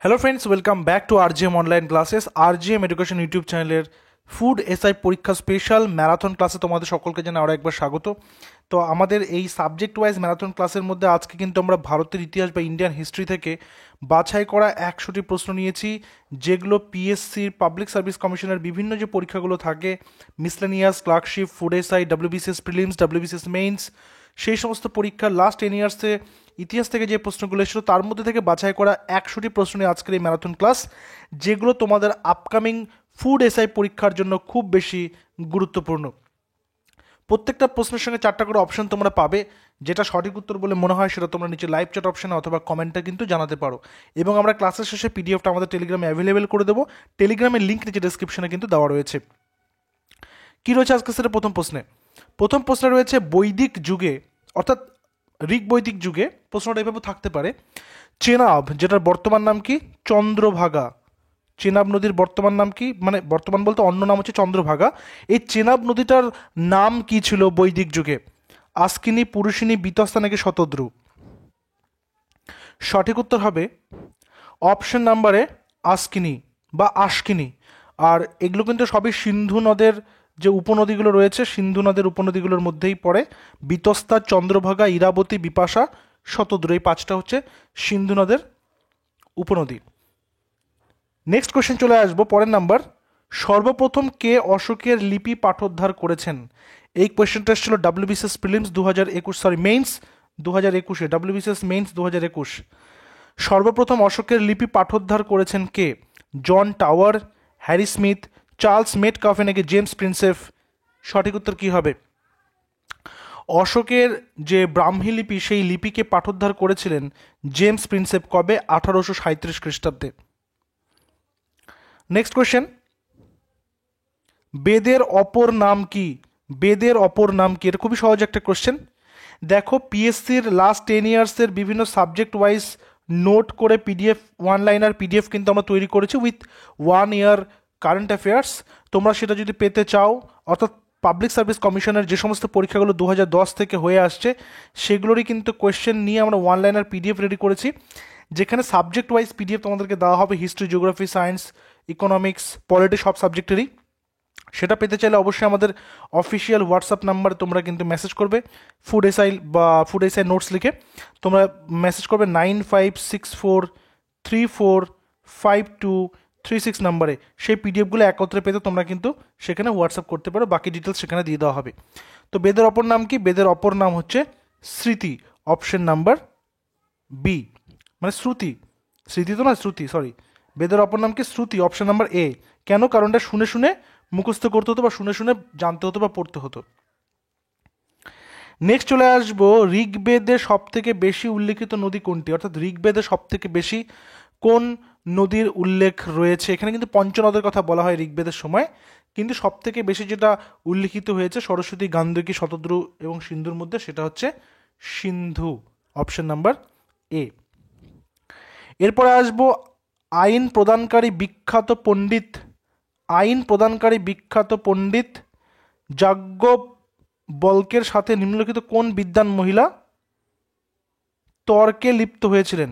Hello friends, welcome back to RGM online classes. RGM education YouTube চ্যানেলের food SI পরীক্ষা special marathon ক্লাসে তোমাদের সকলকে জানাই আরও একবার স্বাগত। তো আমাদের এই সাবজেক্ট ওয়াইজ ম্যারাথন ক্লাসের মধ্যে আজকে কিন্তু আমরা ভারতের ইতিহাস বা ইন্ডিয়ান হিস্ট্রি থেকে বাছাই করা 100টি প্রশ্ন নিয়েছি, যেগুলো পিএসসির পাবলিক সার্ভিস কমিশনের বিভিন্ন যে পরীক্ষাগুলো থাকে, miscellaneous, clerkship, food SI, WBCS prelims, WBCS means, সেই সমস্ত পরীক্ষার লাস্ট 10 ইয়ার্সে ইতিহাস থেকে যে প্রশ্নগুলো এসেছিল তার মধ্যে থেকে বাছাই করা 100টি প্রশ্ন নিয়ে আজকের এই ম্যারাথন ক্লাস, যেগুলো তোমাদের আপকামিং ফুড এসআই পরীক্ষার জন্য খুব বেশি গুরুত্বপূর্ণ। প্রত্যেকটা প্রশ্নের সঙ্গে 4টা করে অপশন তোমরা পাবে। যেটা সঠিক উত্তর বলে মনে হয় সেটা তোমরা নিচে লাইভ চ্যাট অপশনে অথবা কমেন্টে কিন্তু জানাতে পারো। এবং আমরা ক্লাসের শেষে পিডিএফটা আমাদের টেলিগ্রামে অ্যাভেলেবেল করে দেবো। টেলিগ্রামের লিঙ্ক নিচে ডেসক্রিপশনে কিন্তু দেওয়া রয়েছে। কী রয়েছে আজকে সেটা প্রথম প্রশ্নে রয়েছে বৈদিক যুগে, অর্থাৎ ঋগ বৈদিক যুগে, প্রশ্নটা এভাবে থাকতে পারে, চেনাব, যেটার বর্তমান নাম কি, চন্দ্রভাগা। চেনাব নদীর বর্তমান নাম কি, মানে বর্তমান বলতে অন্য নাম হচ্ছে চন্দ্রভাগা। এই চেনাব নদীটার নাম কি ছিল বৈদিক যুগে? আস্কিনী, পুরুষিনী, বিতস্তা নাকি শতদ্রু? সঠিক উত্তর হবে অপশন নাম্বারে আস্কিনী বা আশকিনী। আর এগুলো কিন্তু সবই সিন্ধু নদের যে উপনদীগুলো রয়েছে, সিন্ধু নদের উপনদীগুলোর মধ্যেই পড়ে। বিতস্তা, চন্দ্রভাগা, ইরাবতী, বিপাশা, শতদ্রু, এই 5টা হচ্ছে সিন্ধু নদের উপনদী। নেক্সট কোয়েশ্চেন চলে আসবো পরের নাম্বার। সর্বপ্রথম কে অশোকের লিপি পাঠোদ্ধার করেছেন? এই কোয়েশ্চেনটা এসেছিল ডাব্লিউবিসিএস প্রিলিমস 2021, মেইনস 2021-এ, ডাব্লিউবিসিএস মেইনস 2021। সর্বপ্রথম অশোকের লিপি পাঠোদ্ধার করেছেন কে? John Tower, Harry Smith, Charles Metcalfe নাকি জেমস প্রিন্সেপ? সঠিক উত্তর কি হবে? অশোকের যে ব্রাহ্মী লিপি, সেই লিপিকে পাঠোদ্ধার করেছিলেন জেমস প্রিন্সেপ। কবে? 1837 খ্রিস্টাব্দে। নেক্সট কোয়েশ্চেন, বেদের অপর নাম কি? বেদের অপর নাম কি? এটা খুবই সহজ একটা কোয়েশ্চেন। দেখো, পিএসসির লাস্ট 10 ইয়ার্সের বিভিন্ন সাবজেক্ট ওয়াইজ নোট করে পিডিএফ, ওয়ান লাইনার পিডিএফ কিন্তু আমরা তৈরি করেছি উইথ 1 ইয়ার কারেন্ট অ্যাফেয়ার্স। তোমরা সেটা যদি পেতে চাও, অর্থাৎ পাবলিক সার্ভিস কমিশনের যে সমস্ত পরীক্ষাগুলো 2010 থেকে হয়ে আসছে, সেগুলোরই কিন্তু কোয়েশ্চেন নিয়ে আমরা ওয়ান লাইনার পিডিএফ রেডি করেছি, যেখানে সাবজেক্ট ওয়াইজ পিডিএফ তোমাদেরকে দেওয়া হবে, history, geography, science, economics, polity, সব সাবজেক্টেরই। সেটা পেতে চাইলে অবশ্যই আমাদের অফিসিয়াল হোয়াটসঅ্যাপ নাম্বারে তোমরা কিন্তু মেসেজ করবে, ফুড এসআই বা ফুড এসআই নোটস লিখে তোমরা মেসেজ করবে 9564345236 নাম্বারে। সেই পিডিএফগুলো একত্রে পেতে তোমরা কিন্তু সেখানে হোয়াটসঅ্যাপ করতে পারো, বাকি ডিটেলস সেখানে দিয়ে দেওয়া হবে। তো বেদের অপর নাম কি? বেদের অপর নাম হচ্ছে স্মৃতি, অপশন নাম্বার বি, মানে শ্রুতি। স্মৃতি তো না, শ্রুতি, সরি। বেদের অপর নাম কি? শ্রুতি, অপশন নাম্বার এ। কেন? কারণটা শুনে শুনে মুখস্থ করতে হতো বা শুনে শুনে জানতে হতো বা পড়তে হতো। নেক্সট চলে আসবো, ঋগ্বেদে সব থেকে বেশি উল্লেখিত নদী কোনটি? অর্থাৎ ঋগ্বেদে সব থেকে বেশি কোন নদীর উল্লেখ রয়েছে? এখানে কিন্তু পঞ্চনদের কথা বলা হয় ঋগ্বেদের সময়, কিন্তু সব থেকে বেশি যেটা উল্লেখিত হয়েছে সরস্বতী, গান্ধারী, শতদ্রু এবং সিন্ধুর মধ্যে, সেটা হচ্ছে সিন্ধু, অপশন নাম্বার এ। এরপরে আসবো, আইন প্রদানকারী বিখ্যাত পণ্ডিত, আইন প্রদানকারী বিখ্যাত পণ্ডিত যাজ্ঞবল্ক্যের সাথে নিম্নলিখিত কোন বিদ্বান মহিলা তর্কে লিপ্ত হয়েছিলেন?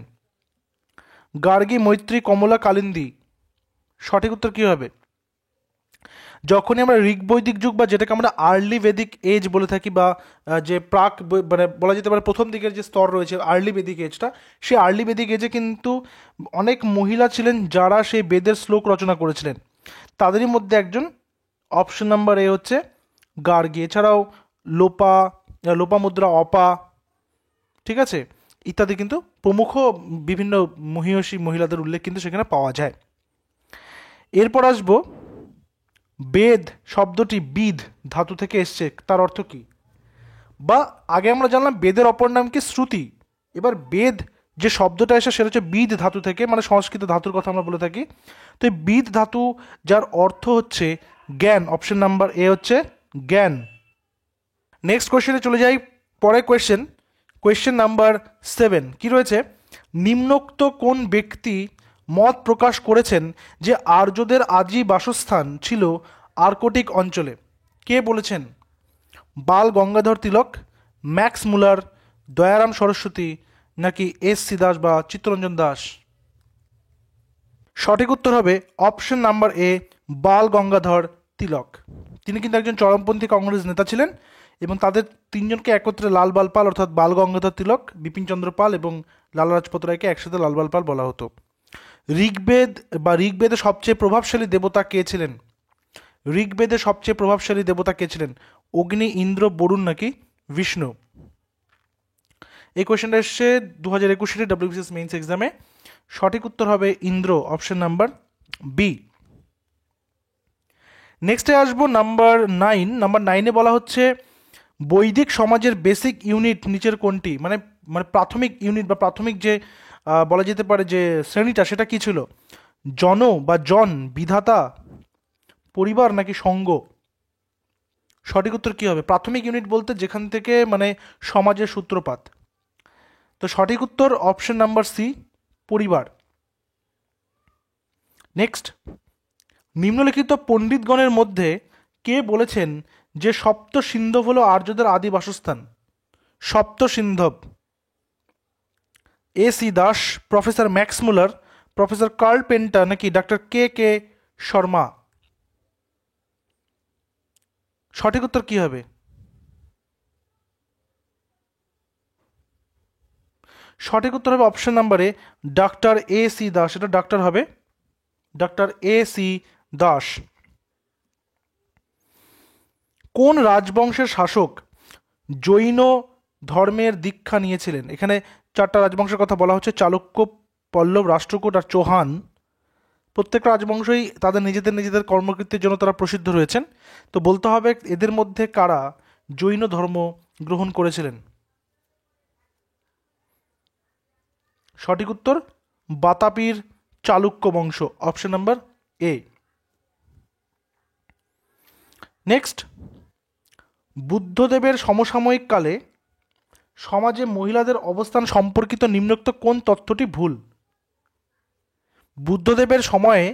গার্গী, মৈত্রী, কমলা, কালিন্দী? সঠিক উত্তর কী হবে? যখনই আমরা ঋগ বৈদিক যুগ বা যেটাকে আমরা আর্লি বেদিক এজ বলে থাকি, বা যে প্রাক, মানে বলা যেতে পারে প্রথম দিকের যে স্তর রয়েছে আর্লি বেদিক এজটা, সেই আর্লি বেদিক এজে কিন্তু অনেক মহিলা ছিলেন যারা সেই বেদের শ্লোক রচনা করেছিলেন। তাদেরই মধ্যে একজন, অপশন নাম্বার এ হচ্ছে গার্গী। এছাড়াও লোপামুদ্রা, অপা, ঠিক আছে, ইত্যাদি কিন্তু প্রমুখ বিভিন্ন মহিয়সী মহিলাদের উল্লেখ কিন্তু সেখানে পাওয়া যায়। এরপর আসবো, বেদ শব্দটি বিদ ধাতু থেকে এসছে, তার অর্থ কি? বা আগে আমরা জানলাম বেদের অপর নাম কি? শ্রুতি। এবার বেদ যে শব্দটা এসে সেটা হচ্ছে বিদ ধাতু থেকে, মানে সংস্কৃত ধাতুর কথা আমরা বলে থাকি। তো এই বিদ ধাতু যার অর্থ হচ্ছে জ্ঞান, অপশন নাম্বার এ হচ্ছে জ্ঞান। নেক্সট কোয়েশ্চেনে চলে যাই। পরের কোয়েশ্চেন নাম্বার 7 কি রয়েছে? নিম্নোক্ত কোন ব্যক্তি মত প্রকাশ করেছেন যে আর্যদের আদি বাসস্থান ছিল আর্কটিক অঞ্চলে? কে বলেছেন? বাল গঙ্গাধর তিলক, ম্যাক্স মুলার, দয়ারাম সরস্বতী নাকি এস সি দাস বা চিত্তরঞ্জন দাস? সঠিক উত্তর হবে অপশন নাম্বার এ, বাল গঙ্গাধর তিলক। তিনি কিন্তু একজন চরমপন্থী কংগ্রেস নেতা ছিলেন এবং তাদের তিনজনকে একত্রে লাল বাল পাল অর্থাৎ বাল গঙ্গাধর তিলক, বিপিন চন্দ্র পাল এবং লালা লাজপত রায়কে একসাথে লাল বাল পাল বলা হতো। ঋগ্বেদে সবচেয়ে প্রভাবশালী দেবতা কে ছিলেন? ঋগ্বেদে সবচেয়ে প্রভাবশালী দেবতা কে ছিলেন? অগ্নি, ইন্দ্র, বরুণ নাকি বিষ্ণু? এই কোয়েশ্চেনটা এসছে 2021 সালে ডব্লিউবিসিএস মেইনস এক্সামে। সঠিক উত্তর হবে ইন্দ্র, অপশন নাম্বার বি। নেক্সটে আসবো নাম্বার 9। নাম্বার 9-এ বলা হচ্ছে বৈদিক সমাজের বেসিক ইউনিট নিচের কোনটি? মানে মানে প্রাথমিক ইউনিট বা প্রাথমিক যে বলা যেতে পারে যে শ্রেণীটা, সেটা কি ছিল? জন বা জন, বিধাতা, পরিবার নাকি সঙ্গ? সঠিক উত্তর কি হবে? প্রাথমিক ইউনিট বলতে যেখান থেকে মানে সমাজের সূত্রপাত। তো সঠিক উত্তর অপশন নাম্বার সি, পরিবার। নেক্সট, নিম্নলিখিত পণ্ডিতগণের মধ্যে কে বলেছেন যে সপ্ত সিন্ধব হল আর্যদের আদি বাসস্থান? Sapta Sindhava, A C Das, professor Max Muller, professor Karl Penter নাকি ডক্টর কে কে শর্মা? সঠিক উত্তর কি হবে? সঠিক উত্তর হবে অপশন নাম্বারে ডক্টর এ সি দাস। এটা ডাক্তার হবে, ডক্টর এ সি দাস। কোন রাজবংশের শাসক জৈন ধর্মের দীক্ষা নিয়েছিলেন? এখানে চারটা রাজবংশের কথা বলা হচ্ছে, চালুক্য, পল্লব, রাষ্ট্রকূট আর চৌহান। প্রত্যেকটা রাজবংশই তাদের নিজেদের কর্মকৃত্যের জন্য তারা প্রসিদ্ধ রয়েছেন। তো বলতে হবে এদের মধ্যে কারা জৈন ধর্ম গ্রহণ করেছিলেন? সঠিক উত্তর বাতাপির চালুক্য বংশ, অপশন নাম্বার এ। নেক্সট, বুদ্ধদেবের সমসাময়িক কালে সমাজে মহিলাদের অবস্থান সম্পর্কিত নিম্নোক্ত কোন তথ্যটি ভুল? বুদ্ধদেবের সময়ে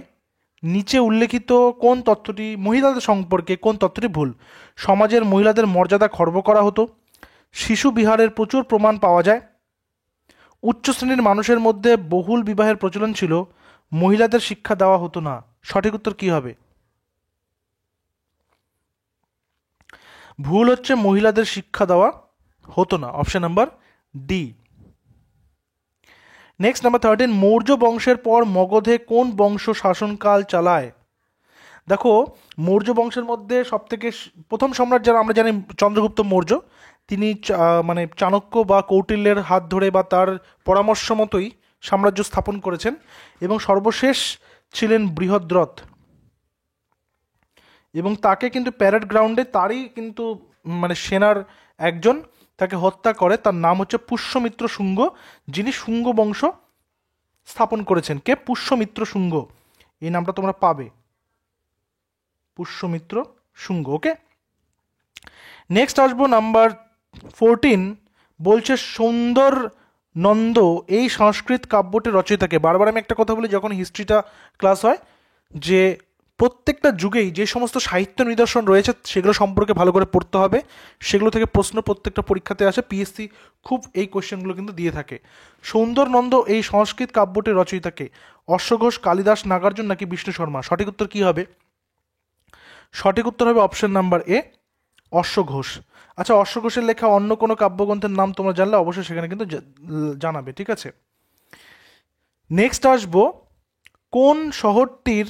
নিচে উল্লেখিত কোন তথ্যটি, মহিলাদের সম্পর্কে কোন তথ্যটি ভুল? সমাজের মহিলাদের মর্যাদা খর্ব করা হতো, শিশু বিহারের প্রচুর প্রমাণ পাওয়া যায়, উচ্চ শ্রেণীর মানুষের মধ্যে বহুল বিবাহের প্রচলন ছিল, মহিলাদের শিক্ষা দেওয়া হতো না। সঠিক উত্তর কি হবে? ভুল হচ্ছে মহিলাদের শিক্ষা দেওয়া হতো না, option number D. Next, number 13, Maurya বংশের পর মগধে কোন বংশ শাসনকাল চালায়? দেখো, মৌর্য বংশের মধ্যে সবথেকে প্রথম সম্রাট যারা আমরা জানি চন্দ্রগুপ্ত মৌর্য। তিনি মানে চাণক্য বা কৌটিল্যের হাত ধরে বা তার পরামর্শ মতোই সাম্রাজ্য স্থাপন করেছেন। এবং সর্বশেষ ছিলেন বৃহদ্রথ, এবং তাকে কিন্তু প্যারেড গ্রাউন্ডে তারই কিন্তু মানে সেনার একজন তাকে হত্যা করে। তার নাম হচ্ছে পুষ্যমিত্র শুঙ্গ, যিনি শুঙ্গ বংশ স্থাপন করেছেন। কে? পুষ্যমিত্র শুঙ্গ। এই নামটা তোমরা পাবে, পুষ্যমিত্র শুঙ্গ। ওকে, নেক্সট আসবো নাম্বার 14। বলছে সুন্দর নন্দ এই সংস্কৃত কাব্যটির রচয়িতাকে। বারবার আমি একটা কথা বলি যখন হিস্ট্রিটা ক্লাস হয়, যে প্রত্যেকটা যুগেই যে সমস্ত সাহিত্য নিদর্শন রয়েছে সেগুলো সম্পর্কে ভালো করে পড়তে হবে। সেগুলো থেকে প্রশ্ন প্রত্যেকটা পরীক্ষাতে আসে, পিএসসি খুব এই কোয়েশ্চেনগুলো কিন্তু দিয়ে থাকে। সৌন্দরনন্দ এই সংস্কৃত কাব্যটির রচয়িতাকে? অশ্বঘোষ, কালিদাস, নাগার্জুন নাকি বিষ্ণু শর্মা? সঠিক উত্তর কি হবে? সঠিক উত্তর হবে অপশন নাম্বার এ, অশ্বঘোষ। আচ্ছা, অশ্বঘোষের লেখা অন্য কোনো কাব্যগ্রন্থের নাম তোমরা জানলে অবশ্যই সেখানে কিন্তু জানাবে, ঠিক আছে? নেক্সট আসবো, কোন শহরটির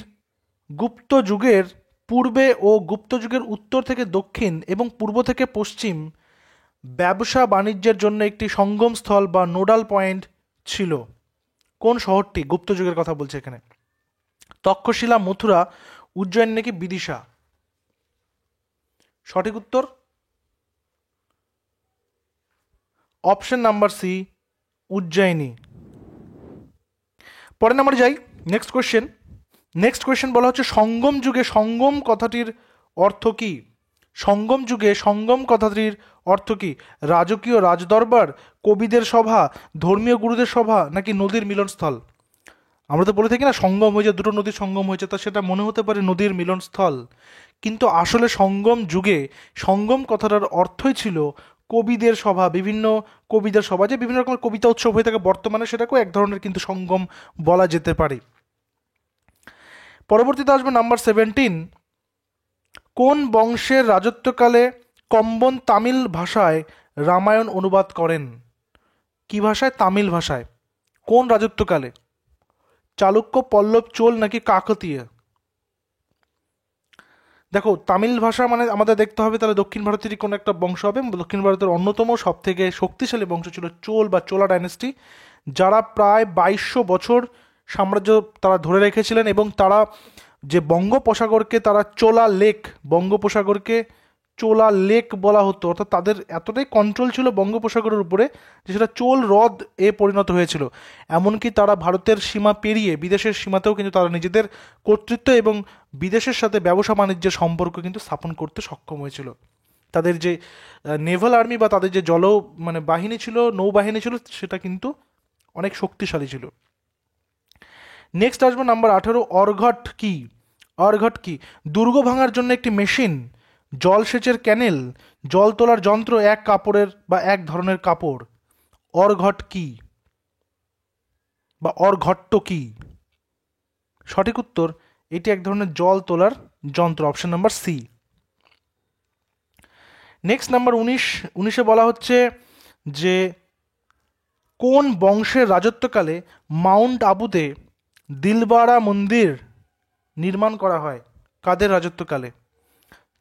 গুপ্ত যুগের পূর্বে ও গুপ্ত যুগের উত্তর থেকে দক্ষিণ এবং পূর্ব থেকে পশ্চিম ব্যবসা বাণিজ্যের জন্য একটি সঙ্গম স্থল বা নোডাল পয়েন্ট ছিল? কোন শহরটি? গুপ্ত যুগের কথা বলছে এখানে। তক্ষশিলা, মথুরা, উজ্জয়ন নাকি বিদিশা? সঠিক উত্তর অপশন নাম্বার সি, উজ্জয়িনী। পরের নাম্বারে যাই, নেক্সট কোয়েশ্চেন বলা হচ্ছে সঙ্গম যুগে সঙ্গম কথাটির অর্থ কি? সঙ্গম যুগে সঙ্গম কথাটির অর্থ কি? রাজকীয় রাজদরবার, কবিদের সভা, ধর্মীয় গুরুদের সভা নাকি নদীর মিলনস্থল? আমরা তো বলে থাকি না সঙ্গম হয়েছে, দুটো নদীর সঙ্গম হয়েছে, তা সেটা মনে হতে পারে নদীর মিলনস্থল, কিন্তু আসলে সঙ্গম যুগে সঙ্গম কথাটার অর্থই ছিল কবিদের সভা। বিভিন্ন কবিদের সভা, যে বিভিন্ন রকমের কবিতা উৎসব হয়ে থাকে বর্তমানে, সেটাকেও এক ধরনের কিন্তু সঙ্গম বলা যেতে পারে। পরবর্তীতে আসবে নাম্বার 17, কোন বংশের রাজত্বকালে কম্বন তামিল ভাষায় রামায়ণ অনুবাদ করেন? কি ভাষায়? তামিল ভাষায়। কোন রাজত্বকালে? চালুক্য, পল্লব, চোল নাকি কাকতীয়? দেখো, তামিল ভাষা মানে আমাদের দেখতে হবে তাহলে দক্ষিণ ভারতেরই কোনো একটা বংশ হবে। দক্ষিণ ভারতের অন্যতম সব থেকে শক্তিশালী বংশ ছিল চোল বা চোলা ডাইনেস্টি, যারা প্রায় 2200 বছর সাম্রাজ্য তারা ধরে রেখেছিলেন, এবং তারা যে বঙ্গোপসাগরকে তারা চোলা লেক, বঙ্গোপসাগরকে চোলা লেক বলা হতো, অর্থাৎ তাদের এতটাই কন্ট্রোল ছিল বঙ্গোপসাগরের উপরে যে সেটা চোল হ্রদ এ পরিণত হয়েছিল। এমনকি তারা ভারতের সীমা পেরিয়ে বিদেশের সীমাতেও কিন্তু তারা নিজেদের কর্তৃত্ব এবং বিদেশের সাথে ব্যবসা বাণিজ্যের সম্পর্ক কিন্তু স্থাপন করতে সক্ষম হয়েছিল। তাদের যে নেভাল আর্মি বা তাদের যে মানে বাহিনী ছিল, নৌবাহিনী ছিল, সেটা কিন্তু অনেক শক্তিশালী ছিল। নেক্সট আসবে নাম্বার 18, অর্ঘট কি? অর্ঘট কি? দুর্গ ভাঙার জন্য একটি মেশিন, জলসেচের ক্যানেল, জল তোলার যন্ত্র, এক কাপড়ের বা এক ধরনের কাপড়। অর্ঘট কি বা অর্ঘট্ট কি? সঠিক উত্তর, এটি এক ধরনের জল তোলার যন্ত্র, option number C. Next number 19, বলা হচ্ছে যে কোন বংশের রাজত্বকালে মাউন্ট আবুতে দিলবারা মন্দির নির্মাণ করা হয়? কাদের রাজত্বকালে?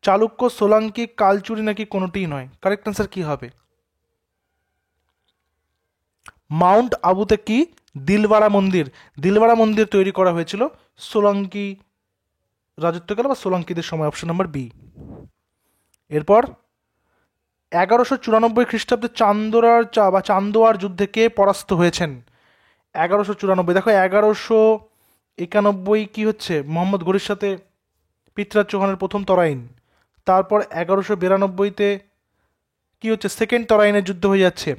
চালুক্য, সোলাঙ্কি, কালচুরি নাকি কোনোটিই নয়? কারেক্ট আনসার কি হবে? মাউন্ট আবুতে কি? দিলবারা মন্দির। দিলবারা মন্দির তৈরি করা হয়েছিল সোলাঙ্কি রাজত্বকালে বা সোলাঙ্কিদের সময়, অপশন নাম্বার বি। এরপর 1194 খ্রিস্টাব্দে চান্দোয়ার যুদ্ধে কে পরাস্ত হয়েছেন? 1194, দেখো 1191 কি হচ্ছে, মোহাম্মদ ঘুরির সাথে পৃথ্বীরাজ চৌহানের প্রথম তরাইন। তারপর 1192-তে কি হচ্ছে, সেকেন্ড তরাইনের যুদ্ধ হয়ে যাচ্ছে,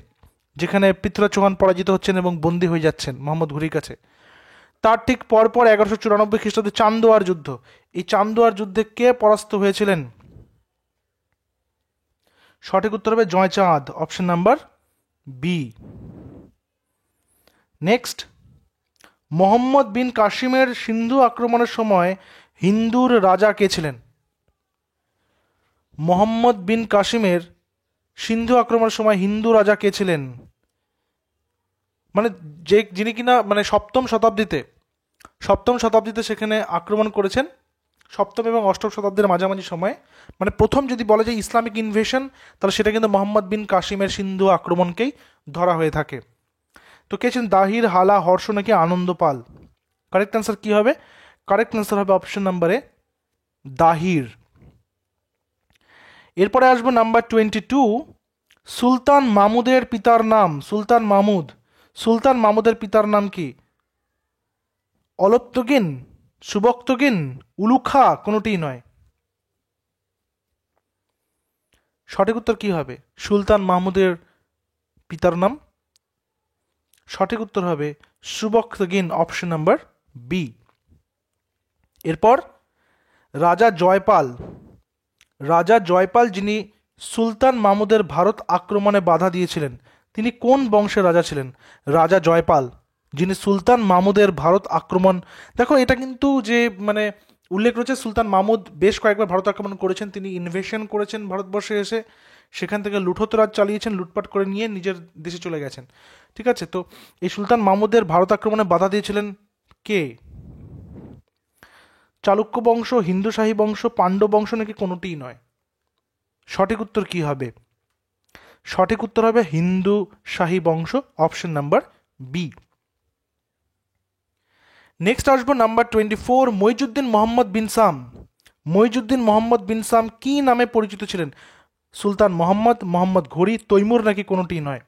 যেখানে পৃথ্বীরাজ চৌহান পরাজিত হচ্ছেন এবং বন্দী হয়ে যাচ্ছেন মোহাম্মদ ঘুরির কাছে। তার ঠিক পরপর 1194 খ্রিস্টাব্দে চান্দোয়ার যুদ্ধ। এই চান্দোয়ার যুদ্ধে কে পরাস্ত হয়েছিলেন? সঠিক উত্তর হবে Jaichand, option number B. Next, Mohammad bin কাসিমের সিন্ধু আক্রমণের সময় হিন্দুর রাজা কে ছিলেন? মোহাম্মদ বিন কাসিমের সিন্ধু আক্রমণের সময় হিন্দু রাজা কে ছিলেন? মানে যিনি কিনা মানে সপ্তম শতাব্দীতে সেখানে আক্রমণ করেছেন, সপ্তম এবং অষ্টম শতাব্দীর মাঝামাঝি সময়ে। মানে প্রথম যদি বলা যায় ইসলামিক ইনভেশন, তাহলে সেটা কিন্তু মোহাম্মদ বিন কাসিমের সিন্ধু আক্রমণকেই ধরা হয়ে থাকে। তো কে ছিলেন? দাহির, হালা, হর্ষ নাকি আনন্দ পাল? কারেক্ট আনসার কি হবে? কারেক্ট আনসার হবে অপশন নাম্বারে দাহির। এরপরে আসবো নাম্বার 22, সুলতান মামুদের পিতার নাম। সুলতান মামুদের পিতার নাম কি? অলত্তগিন, সুবক্তগিন, উলুখা কোনোটিই নয়। সঠিক উত্তর কি হবে? সুলতান মাহমুদের পিতার নাম, সঠিক উত্তর হবে সুবক্তগিন, অপশন নাম্বার বি। এরপর রাজা জয়পাল যিনি সুলতান মাহমুদের ভারত আক্রমণে বাধা দিয়েছিলেন, তিনি কোন বংশের রাজা ছিলেন? রাজা জয়পাল যিনি সুলতান মাহমুদের ভারত আক্রমণ, দেখো এটা কিন্তু যে মানে উল্লেখ রয়েছে, সুলতান মাহমুদ বেশ কয়েকবার ভারত আক্রমণ করেছেন, তিনি ইনভেশন করেছেন ভারতবর্ষে এসে, সেখান থেকে লুঠতরাজ চালিয়েছেন, লুটপাট করে নিয়ে নিজের দেশে চলে গেছেন। ঠিক আছে, তো এই সুলতান মাহমুদের ভারত আক্রমণে বাধা দিয়েছিলেন কে? চালুক্য বংশ, হিন্দু শাহী বংশ, পাণ্ডব বংশ নাকি কোনোটিই নয়? সঠিক উত্তর কি হবে? সঠিক উত্তর হবে হিন্দু শাহী বংশ, অপশন নাম্বার বি। নেক্সট আসবো নাম্বার 24, মইজুদ্দিন মোহাম্মদ বিন সাম কি নামে পরিচিত ছিলেন? সুলতান মোহাম্মদ ঘুরি, তৈমুর নাকি কোনোটিই নয়?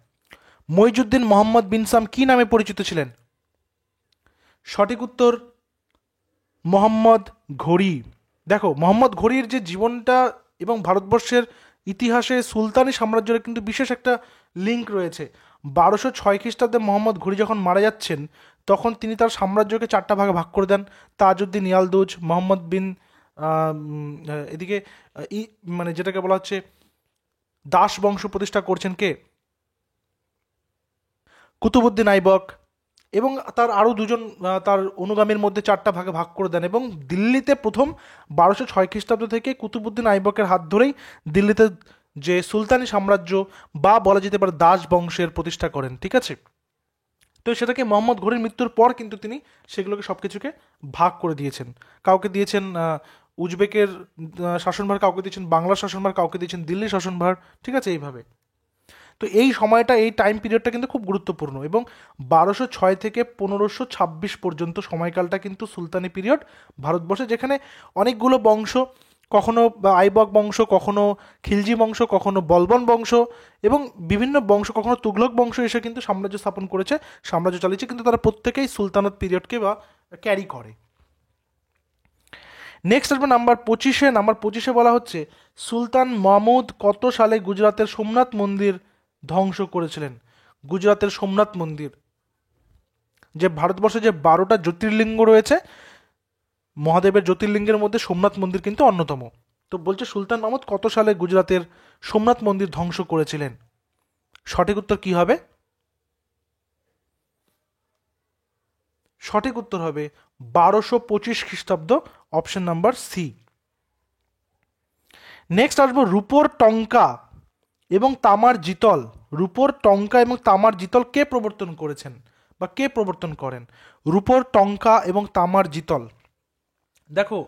মইজুদ্দিন মোহাম্মদ বিন সাম কি নামে পরিচিত ছিলেন? সঠিক উত্তর মোহাম্মদ ঘুরি। দেখো, মোহাম্মদ ঘুরির যে জীবনটা এবং ভারতবর্ষের ইতিহাসে সুলতানি সাম্রাজ্যের কিন্তু বিশেষ একটা লিঙ্ক রয়েছে। 1206 খ্রিস্টাব্দে মোহাম্মদ ঘুরি যখন মারা যাচ্ছেন, তখন তিনি তার সাম্রাজ্যকে 4টা ভাগে ভাগ করে দেন। তাজউদ্দিন ইয়ালদুজ, মোহাম্মদ বিন এদিকে মানে যেটাকে বলা হচ্ছে দাস বংশ প্রতিষ্ঠা করছেন কে? কুতুবুদ্দিন আইবক। এবং তার আরও দুজন তার অনুগামীর মধ্যে 4টা ভাগে ভাগ করে দেন, এবং দিল্লিতে প্রথম 1206 খ্রিস্টাব্দ থেকে কুতুবুদ্দিন আইবকের হাত ধরেই দিল্লিতে যে সুলতানি সাম্রাজ্য বা বলা যেতে পারে দাস বংশের প্রতিষ্ঠা করেন। ঠিক আছে, তো সেটাকে মোহাম্মদ ঘুরির মৃত্যুর পর কিন্তু তিনি সেগুলোকে সব কিছুকে ভাগ করে দিয়েছেন। কাউকে দিয়েছেন উজবেকের শাসনভার, কাউকে দিয়েছেন বাংলার শাসনভার, কাউকে দিয়েছেন দিল্লির শাসনভার। ঠিক আছে, এইভাবে। তো এই সময়টা, এই টাইম পিরিয়ডটা কিন্তু খুব গুরুত্বপূর্ণ, এবং 1206 থেকে 1526 পর্যন্ত সময়কালটা কিন্তু সুলতানি পিরিয়ড ভারতবর্ষে, যেখানে অনেকগুলো বংশ, কখনো আইবক বংশ, কখনো খিলজি বংশ, কখনো বলবন বংশ, এবং বিভিন্ন বংশ, কখনো তুগলক বংশ এসে কিন্তু সাম্রাজ্য স্থাপন করেছে, সাম্রাজ্য চালিয়েছে, কিন্তু তারা প্রত্যেকেই সুলতানত পিরিয়ডকে বা ক্যারি করে। নেক্সট আসবে নাম্বার 25 বলা হচ্ছে সুলতান মাহমুদ কত সালে গুজরাটের সোমনাথ মন্দির ধ্বংস করেছিলেন? গুজরাটের সোমনাথ মন্দির, যে ভারতবর্ষে যে 12টা জ্যোতির্লিঙ্গ রয়েছে, মহাদেবের জ্যোতির্লিঙ্গের মধ্যে সোমনাথ মন্দির কিন্তু অন্যতম। তো বলছে সুলতান মাহমুদ কত সালে গুজরাটের সোমনাথ মন্দির ধ্বংস করেছিলেন? সঠিক উত্তর কি হবে? সঠিক উত্তর হবে 1225 খ্রিস্টাব্দ, অপশন নাম্বার সি। নেক্সট আসবো রূপোর টঙ্কা এবং তামার জিতল। রূপোর টঙ্কা এবং তামার জিতল কে প্রবর্তন করেছেন বা কে প্রবর্তন করেন? রূপোর টঙ্কা এবং তামার জিতল। দেখো,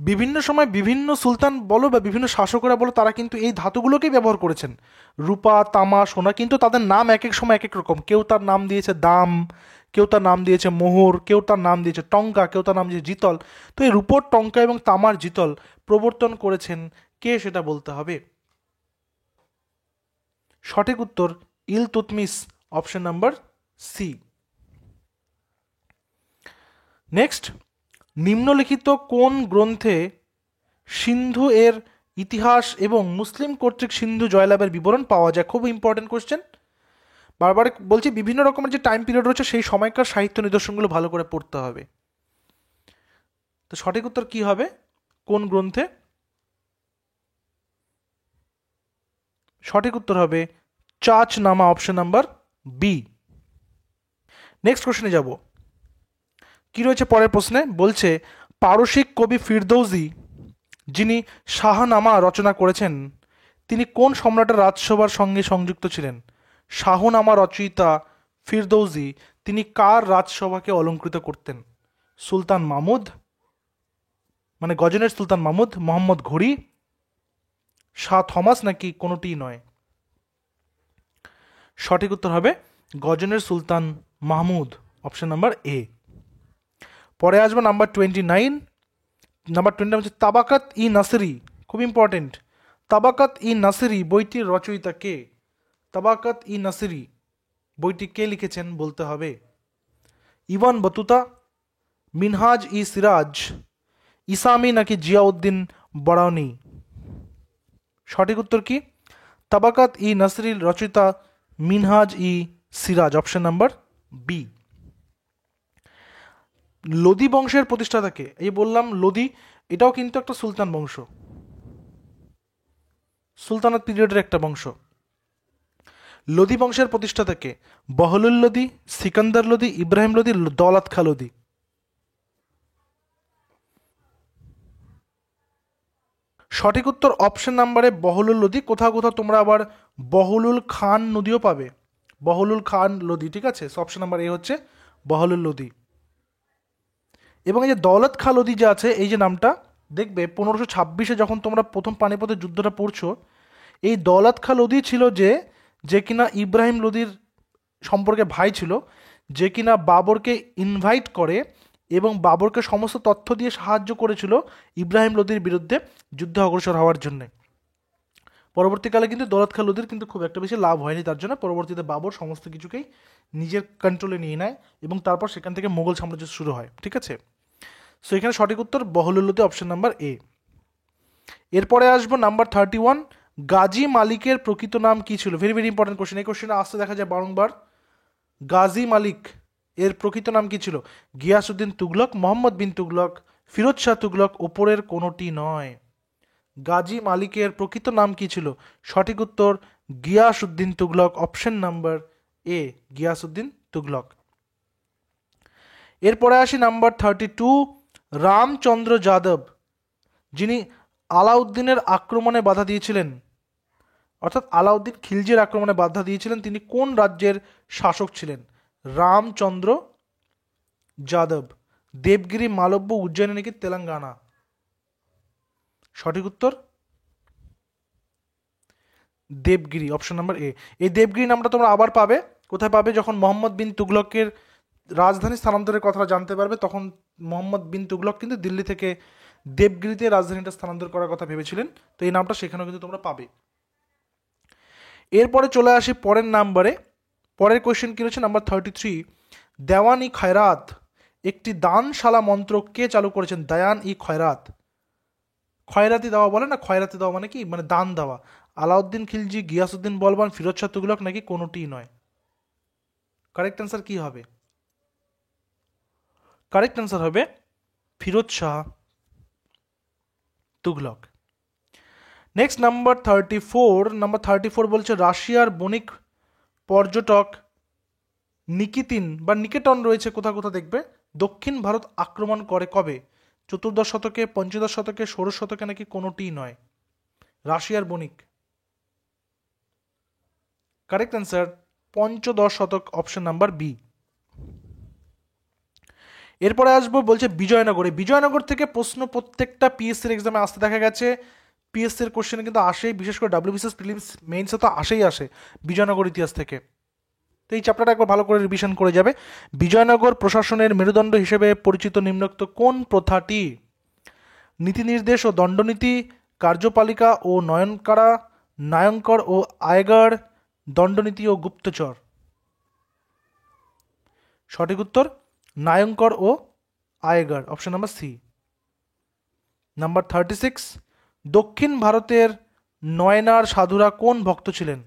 বিভিন্ন সময় বিভিন্ন সুলতান বলো বা বিভিন্ন শাসকরা বলো, তারা কিন্তু এই ধাতুগুলোকেই ব্যবহার করেছেন, রূপা, তামা, সোনা, কিন্তু তাদের নাম এক এক সময় এক এক রকম। কেউ তার নাম দিয়েছে দাম, কেউ তার নাম দিয়েছে মোহর, কেউ তার নাম দিয়েছে টঙ্কা, কেউ তার নাম দিয়েছে জিতল। তো এই রূপোর টঙ্কা এবং তামার জিতল প্রবর্তন করেছেন কে, সেটা বলতে হবে। সঠিক উত্তর Iltutmish, option number C. Next, নিম্নলিখিত কোন গ্রন্থে সিন্ধু এর ইতিহাস এবং মুসলিম কর্তৃক সিন্ধু জয়লাভের বিবরণ পাওয়া যায়? খুব ইম্পর্টেন্ট কোশ্চেন। বারবার বলছি, বিভিন্ন রকমের যে টাইম পিরিয়ড রয়েছে সেই সময়কার সাহিত্য নিদর্শনগুলো ভালো করে পড়তে হবে। তো সঠিক উত্তর কি হবে? কোন গ্রন্থে? সঠিক উত্তর হবে চাচনামা, অপশন নাম্বার বি। নেক্সট কোশ্চেনে যাব। কি রয়েছে পরের প্রশ্নে? বলছে পারসিক কবি ফিরদৌসি, যিনি শাহনামা রচনা করেছেন, তিনি কোন সম্রাটের রাজসভার সঙ্গে সংযুক্ত ছিলেন? শাহনামা রচয়িতা ফিরদৌসি, তিনি কার রাজসভাকে অলঙ্কৃত করতেন? সুলতান মাহমুদ, মানে গজনের সুলতান মাহমুদ, মোহাম্মদ ঘুরি, শাহ থমাস, নাকি কোনোটিই নয়? সঠিক উত্তর হবে গজনের সুলতান মাহমুদ, অপশন নাম্বার এ। পরে আসবো নাম্বার 29। নাম্বার 29 হচ্ছে তাবাকাত ই নাসরি। খুব ইম্পর্টেন্ট। তাবাকাত ই নাসরি বইটির রচয়িতা কে? তাবাকাত ই নাসরি বইটি কে লিখেছেন বলতে হবে। ইবন বতুতা, মিনহাজ ই সিরাজ, ইসামি, নাকি জিয়াউদ্দিন বরাউনি? সঠিক উত্তর কি? তাবাকাত ই নাসরির রচয়িতা Minhaj i Siraj, option number B. Lodi বংশের প্রতিষ্ঠাতাকে, এই বললাম লোদি, এটাও কিন্তু একটা সুলতান বংশ, সুলতানাত পিরিয়ডের একটা বংশ। লোদি বংশের প্রতিষ্ঠাতাকে? বহলুল লোদি, সিকান্দার লোদি, ইব্রাহিম লোদি, দৌলত খা লোদি? সঠিক উত্তর অপশন নাম্বারে বহলুল লোদি। কোথাও কোথাও তোমরা আবার বহলুল খান নদীও পাবে, বহলুল খান লোদি। ঠিক আছে, অপশন নাম্বার এ হচ্ছে বহলুল লোদি। এবং এই যে দৌলত খা লোদি যে আছে, এই যে নামটা দেখবে 1526-এ যখন তোমরা প্রথম পানিপথের যুদ্ধটা পড়ছো, এই দৌলত খা লোদি ছিল যে, যে কিনা ইব্রাহিম লোদির সম্পর্কে ভাই ছিল, যে কিনা বাবরকে ইনভাইট করে এবং বাবরকে সমস্ত তথ্য দিয়ে সাহায্য করেছিল ইব্রাহিম লোদির বিরুদ্ধে যুদ্ধে অগ্রসর হওয়ার জন্য। পরবর্তীকালে কিন্তু দৌলত খা লোদির কিন্তু খুব একটা বেশি লাভ হয়নি, তার জন্য পরবর্তীতে বাবর সমস্ত কিছুকেই নিজের কন্ট্রোলে নিয়ে নেয় এবং তারপর সেখান থেকে মোগল সাম্রাজ্য শুরু হয়। ঠিক আছে, সো এখানে সঠিক উত্তর বহলুল লোদি, অপশন নাম্বার এ। এরপরে আসবো নাম্বার 31। গাজী মালিকের প্রকৃত নাম কি ছিল? Very very important question. এই কোশ্চেনে আসতে দেখা যায় বারংবার। গাজী মালিক এর প্রকৃত নাম কি ছিল? গিয়াসউদ্দিন তুগলক, মোহাম্মদ বিন তুগলক, ফিরোজ শাহ তুগলক, ওপরের কোনোটি নয়। গাজী মালিকের প্রকৃত নাম কি ছিল? সঠিক উত্তর গিয়াসউদ্দিন তুগলক, অপশন নাম্বার এ, গিয়াসউদ্দিন তুগলক। এরপরে আসি নাম্বার 32, রামচন্দ্র যাদব, যিনি আলাউদ্দিনের আক্রমণে বাধা দিয়েছিলেন, অর্থাৎ আলাউদ্দিন খিলজির আক্রমণে বাধা দিয়েছিলেন, তিনি কোন রাজ্যের শাসক ছিলেন? রামচন্দ্র যাদব। দেবগিরি, মালব্য, উজ্জয়িনী নাকি তেলেঙ্গানা? সঠিক উত্তর দেবগিরি, অপশন নাম্বার এ। এই দেবগিরি নামটা তোমরা আবার পাবে, কোথায় পাবে? যখন মোহাম্মদ বিন তুগলকের রাজধানী স্থানান্তরের কথা জানতে পারবে, তখন মোহাম্মদ বিন তুগলক কিন্তু দিল্লি থেকে দেবগিরিতে রাজধানীটা স্থানান্তর করার কথা ভেবেছিলেন, তো এই নামটা সেখানেও কিন্তু তোমরা পাবে। এরপরে চলে আসি পরের নাম্বারে। পরের কোয়েশ্চেন কি রয়েছে? নাম্বার 33, দেওয়ান ই খয়রাত, একটি দানশালা মন্ত্র কে চালু করেছেন? দায়ান ই খয়রাত। খয়রাতি দেওয়া বলে না, খয়রাতি দেওয়া মানে কি? মানে দান দেওয়া। আলাউদ্দিন খিলজি, গিয়াসউদ্দিন বলবান, ফিরোজ শাহ তুগলক নাকি কোনোটিই নয়? কারেক্ট অ্যান্সার কি হবে? কারেক্ট অ্যান্সার হবে ফিরোজ শাহ তুগলক। নেক্সট নাম্বার 34 বলছে রাশিয়ার বণিক পর্যটক নিকিতিন বা নিকেটন রয়েছে কোথা কোথা দেখবে? দক্ষিণ ভারত আক্রমণ করে কবে? চতুর্দশ শতকে, পঞ্চদশ শতকে, ষোড়শ শতকে নাকি কোনোটিই নয়? রাশিয়ার বণিক। কারেক্ট অ্যান্সার পঞ্চদশ শতক, অপশন নাম্বার বি। এরপরে আসবো, বলছে বিজয়নগরে। বিজয়নগর থেকে প্রশ্ন প্রত্যেকটা পিএসসির এক্সামে আসতে দেখা গেছে, পিএসসির কোশ্চেনে কিন্তু আসেই, বিশেষ করে ডাব্লিউবিসিএস প্রিলিমস মেইনসে তো আসে বিজয়নগর ইতিহাস থেকে। তো এই চ্যাপ্টারটা একবার ভালো করে রিভিশন করে যাবে। বিজয়নগর প্রশাসনের মেরুদণ্ড হিসেবে পরিচিত নিম্নোক্ত কোন প্রথাটি? নীতি নির্দেশ ও দণ্ডনীতি, কার্যপালিকা ও নয়নকারা, নায়ঙ্কর ও আয়গার, দণ্ডনীতি ও গুপ্তচর? সঠিক উত্তর নায়ঙ্কর ও আয়গার, অপশন নাম্বার সি। নাম্বার 36, দক্ষিণ ভারতের নয়নার সাধুরা কোন ভক্ত ছিলেন?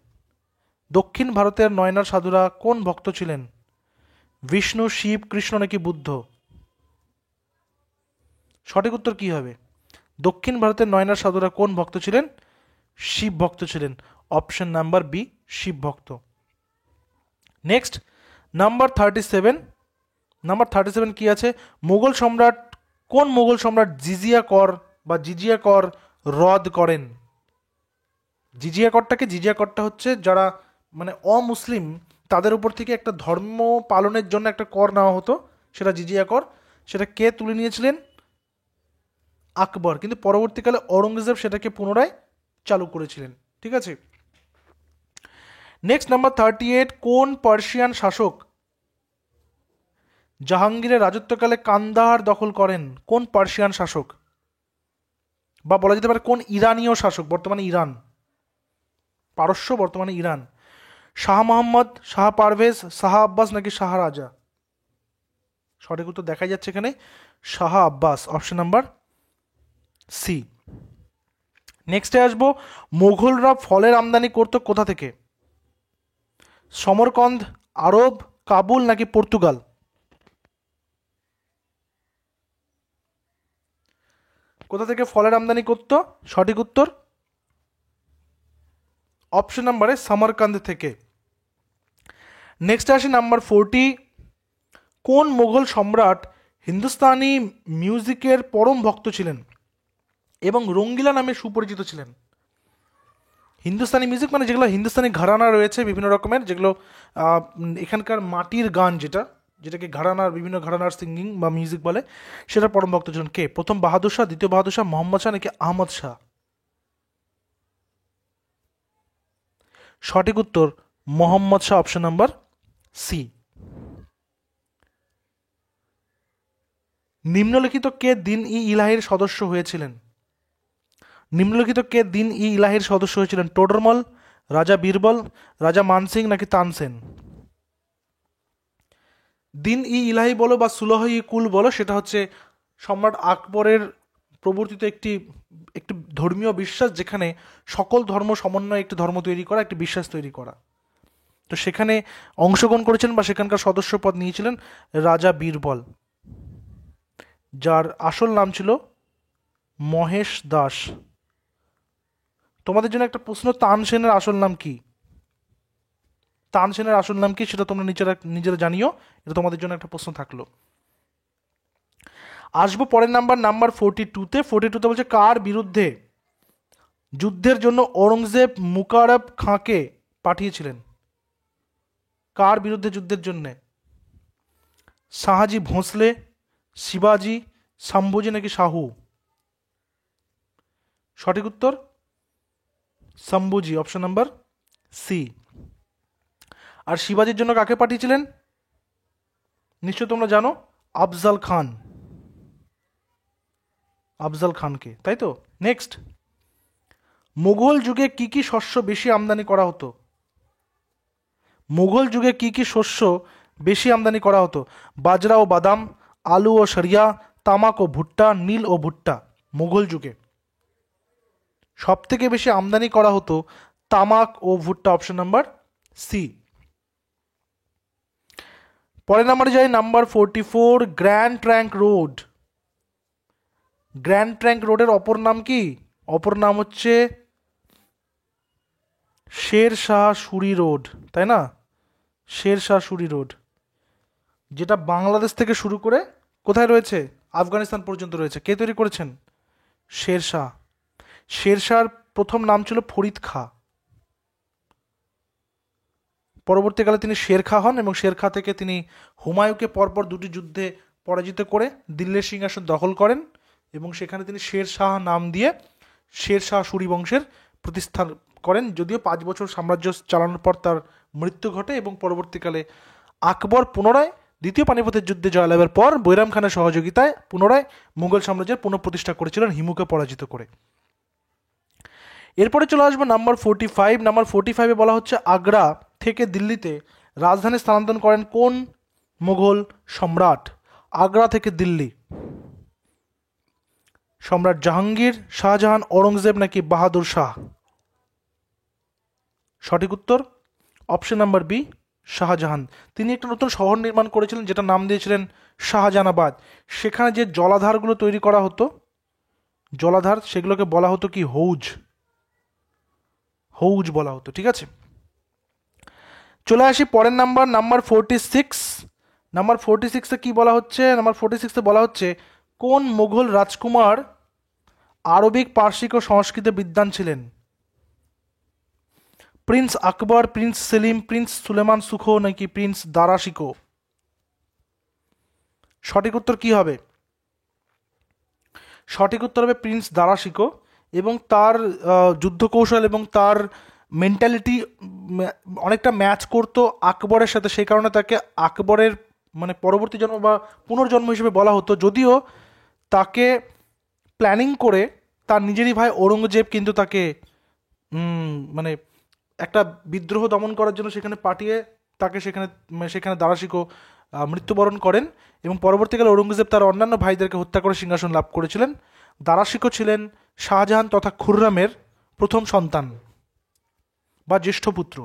দক্ষিণ ভারতের নয়নার সাধুরা কোন ভক্ত ছিলেন? বিষ্ণু, শিব, কৃষ্ণ নাকি বুদ্ধ? সঠিক উত্তর কি হবে? দক্ষিণ ভারতের নয়নার সাধুরা কোন ভক্ত ছিলেন? শিব ভক্ত ছিলেন, অপশন নাম্বার বি, শিব ভক্ত। নেক্সট নাম্বার 37, নাম্বার 37 কি আছে? মুঘল সম্রাট, কোন মুঘল সম্রাট জিজিয়া কর বা জিজিয়া কর রদ করেন? জিজিয়া করটাকে, জিজিয়া করটা হচ্ছে যারা মানে অমুসলিম তাদের উপর থেকে একটা ধর্ম পালনের জন্য একটা কর নেওয়া হতো, সেটা জিজিয়া কর। সেটা কে তুলে নিয়েছিলেন? আকবর, কিন্তু পরবর্তীকালে ঔরঙ্গজেব সেটাকে পুনরায় চালু করেছিলেন। ঠিক আছে। নেক্সট নাম্বার 38, কোন পার্সিয়ান শাসক জাহাঙ্গীরের রাজত্বকালে কান্দাহার দখল করেন? কোন পার্সিয়ান শাসক, বা বলা যেতে পারে কোন ইরানীয় শাসক, বর্তমানে ইরান, পারস্য বর্তমানে ইরান? শাহ মোহাম্মদ, শাহ পারভেজ, শাহ আব্বাস নাকি শাহ রাজা? সঠিক উত্তর দেখা যাচ্ছে এখানে Shah Abbas, option number C. নেক্সটে আসবো, মুঘলরা ফলের আমদানি করতো কোথা থেকে? সমরকন্দ, আরব, কাবুল নাকি পর্তুগাল? কোথা থেকে ফলের আমদানি করতো? সঠিক উত্তর অপশন নাম্বারে সমরকন্দ থেকে। নেক্সট আসি নাম্বার 40, কোন মুঘল সম্রাট হিন্দুস্তানি মিউজিকের পরম ভক্ত ছিলেন এবং রঙ্গিলা নামে সুপরিচিত ছিলেন? হিন্দুস্তানি মিউজিক মানে যেগুলো হিন্দুস্তানি ঘরানা রয়েছে বিভিন্ন রকমের, যেগুলো এখানকার মাটির গান, যেটাকে ঘরানার, বিভিন্ন ঘরানার সিঙ্গিং বা মিউজিক বলে, সেটার পরম ভক্ত ছিলেন কে? প্রথম বাহাদুর শাহ, দ্বিতীয় বাহাদুর শাহ, মোহাম্মদ শাহ নাকি আহমদ শাহ? সঠিক উত্তর Mohammad Shah, option number C. নিম্নলিখিত কে দিন ই ইলাহির সদস্য হয়েছিলেন? নিম্নলিখিত কে দিন ই ইলাহির সদস্য হয়েছিলেন? টোডরমল, রাজা বীরবল, রাজা মানসিং নাকি তানসেন? দিন ই ইলাহি বলো বা সুলহ ই কুল বলো, সেটা হচ্ছে সম্রাট আকবরের প্রবর্তিত একটি একটি ধর্মীয় বিশ্বাস, যেখানে সকল ধর্ম সমন্বয়ে একটি ধর্ম তৈরি করা, একটি বিশ্বাস তৈরি করা। তো সেখানে অংশগ্রহণ করেছিলেন বা সেখানকার সদস্য পদ নিয়েছিলেন রাজা বীরবল, যার আসল নাম ছিল মহেশ দাস। তোমাদের জন্য একটা প্রশ্ন, তানসেনের আসল নাম কি? তানসেনের আসল নাম কি সেটা তোমরা নিজেরা জানিও, এটা তোমাদের জন্য একটা প্রশ্ন থাকলো। আসবো পরের নাম্বার 42-তে। 42-তে বলছে কার বিরুদ্ধে যুদ্ধের জন্য ঔরঙ্গজেব মুকারব খাঁকে পাঠিয়েছিলেন? কার বিরুদ্ধে যুদ্ধের জন্য? শাহাজি ভোঁসলে, শিবাজি, শম্ভুজি নাকি শাহু? সঠিক উত্তর শম্ভুজি, অপশন নাম্বার সি। আর শিবাজির জন্য কাকে পাঠিয়েছিলেন? নিশ্চয় তোমরা জানো, আফজাল খান, আফজাল খানকে, তাই তো। নেক্সট, মুঘল যুগে কি কি শস্য বেশি আমদানি করা হতো? মুঘল যুগে কি কি শস্য বেশি আমদানি করা হতো? বাজরা ও বাদাম, আলু ও সরিয়া, তামাক ও ভুট্টা, নীল ও ভুট্টা। মুঘল যুগে সব থেকে বেশি আমদানি করা হতো তামাক ও ভুট্টা, অপশন নাম্বার সি। পরের নাম্বারে যাই, number 44, grand trunk road. Grand trunk রোডের অপর নাম কি? অপর নাম হচ্ছে শের শাহ সুরি রোড, তাই না? শের শাহ সুরি রোড, যেটা বাংলাদেশ থেকে শুরু করে কোথায় রয়েছে? আফগানিস্তান পর্যন্ত রয়েছে। কে তৈরি করেছেন? শের শাহ। শের শাহর প্রথম নাম ছিল ফরিদ খাঁ, পরবর্তীকালে তিনি শের খাঁ হন এবং শের খাঁ থেকে তিনি হুমায়ুকে পরপর দুটি যুদ্ধে পরাজিত করে দিল্লির সিংহাসন দখল করেন এবং সেখানে তিনি শের শাহ নাম দিয়ে শের শাহ সুরি বংশের প্রতিষ্ঠা করেন। যদিও 5 বছর সাম্রাজ্য চালানোর পর তার মৃত্যু ঘটে এবং পরবর্তীকালে আকবর পুনরায় দ্বিতীয় পানিপথের যুদ্ধে জয়লাভের পর বৈরাম খানের সহযোগিতায় পুনরায় মুঘল সাম্রাজ্যের পুনঃপ্রতিষ্ঠা করেছিলেন হিমুকে পরাজিত করে। এরপরে চলে আসবো নাম্বার 45। নাম্বার 45-এ বলা হচ্ছে আগ্রা থেকে দিল্লিতে রাজধানী স্থানান্তর করেন কোন মুঘল সম্রাট? আগ্রা থেকে দিল্লি, সম্রাট জাহাঙ্গীর, শাহজাহান, ঔরঙ্গজেব নাকি বাহাদুর শাহ? সঠিক উত্তর অপশন নাম্বার বি, শাহজাহান। তিনি একটা নতুন শহর নির্মাণ করেছিলেন যেটা নাম দিয়েছিলেন শাহজাহানাবাদ। সেখানে যে জলাধারগুলো তৈরি করা হতো, জলাধার, সেগুলোকে বলা হতো কি? হৌজ, হৌজ বলা হতো। ঠিক আছে, চলে আসি পরের নাম্বার 46। নাম্বার 46-এ কি বলা হচ্ছে? নাম্বার 46-এ বলা হচ্ছে কোন মুঘল রাজকুমার আরবিক, পার্সিক ও সংস্কৃতে বিদ্বান ছিলেন? প্রিন্স আকবর, প্রিন্স সেলিম, প্রিন্স সুলেমান সুখো নাকি প্রিন্স দারা শিকো? সঠিক উত্তর কি হবে? সঠিক উত্তর হবে প্রিন্স দারা শিকো। এবং তার যুদ্ধ কৌশল এবং তার মেন্টালিটি অনেকটা ম্যাচ করতো আকবরের সাথে, সেই কারণে তাকে আকবরের মানে পরবর্তী জন্ম বা পুনর্জন্ম হিসেবে বলা হতো। যদিও তাকে প্ল্যানিং করে তার নিজেরই ভাই ঔরঙ্গজেব কিন্তু তাকে মানে একটা বিদ্রোহ দমন করার জন্য সেখানে পাঠিয়ে তাকে সেখানে দারাশিকো মৃত্যুবরণ করেন এবং পরবর্তীকালে ঔরঙ্গজেব তার অন্যান্য ভাইদেরকে হত্যা করে সিংহাসন লাভ করেছিলেন। দারাশিকো ছিলেন শাহজাহান তথা খুররামের প্রথম সন্তান বা জ্যেষ্ঠ পুত্র।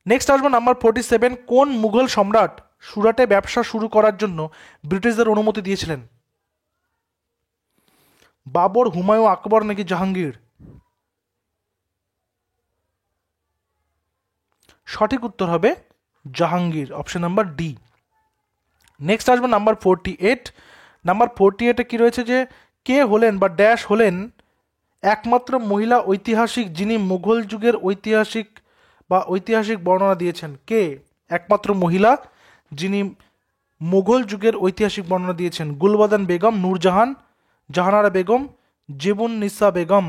নেক্সট আসবো নাম্বার 47। কোন মুঘল সম্রাট সুরাটে ব্যবসা শুরু করার জন্য ব্রিটিশদের অনুমতি দিয়েছিলেন? বাবর, হুমায়ুন, আকবর নাকি জাহাঙ্গীর? সঠিক উত্তর হবে Jahangir, option number D. Next আসবে নাম্বার 48। নাম্বার 48-এ কি রয়েছে যে কে হলেন বা ড্যাশ হলেন একমাত্র মহিলা ঐতিহাসিক যিনি মুঘল যুগের ঐতিহাসিক বর্ণনা দিয়েছেন? কে একমাত্র মহিলা যিনি মুঘল যুগের ঐতিহাসিক বর্ণনা দিয়েছেন? গুলবাদন বেগম, নূরজাহান, জাহানারা বেগম, জেবুন নিসা বেগম?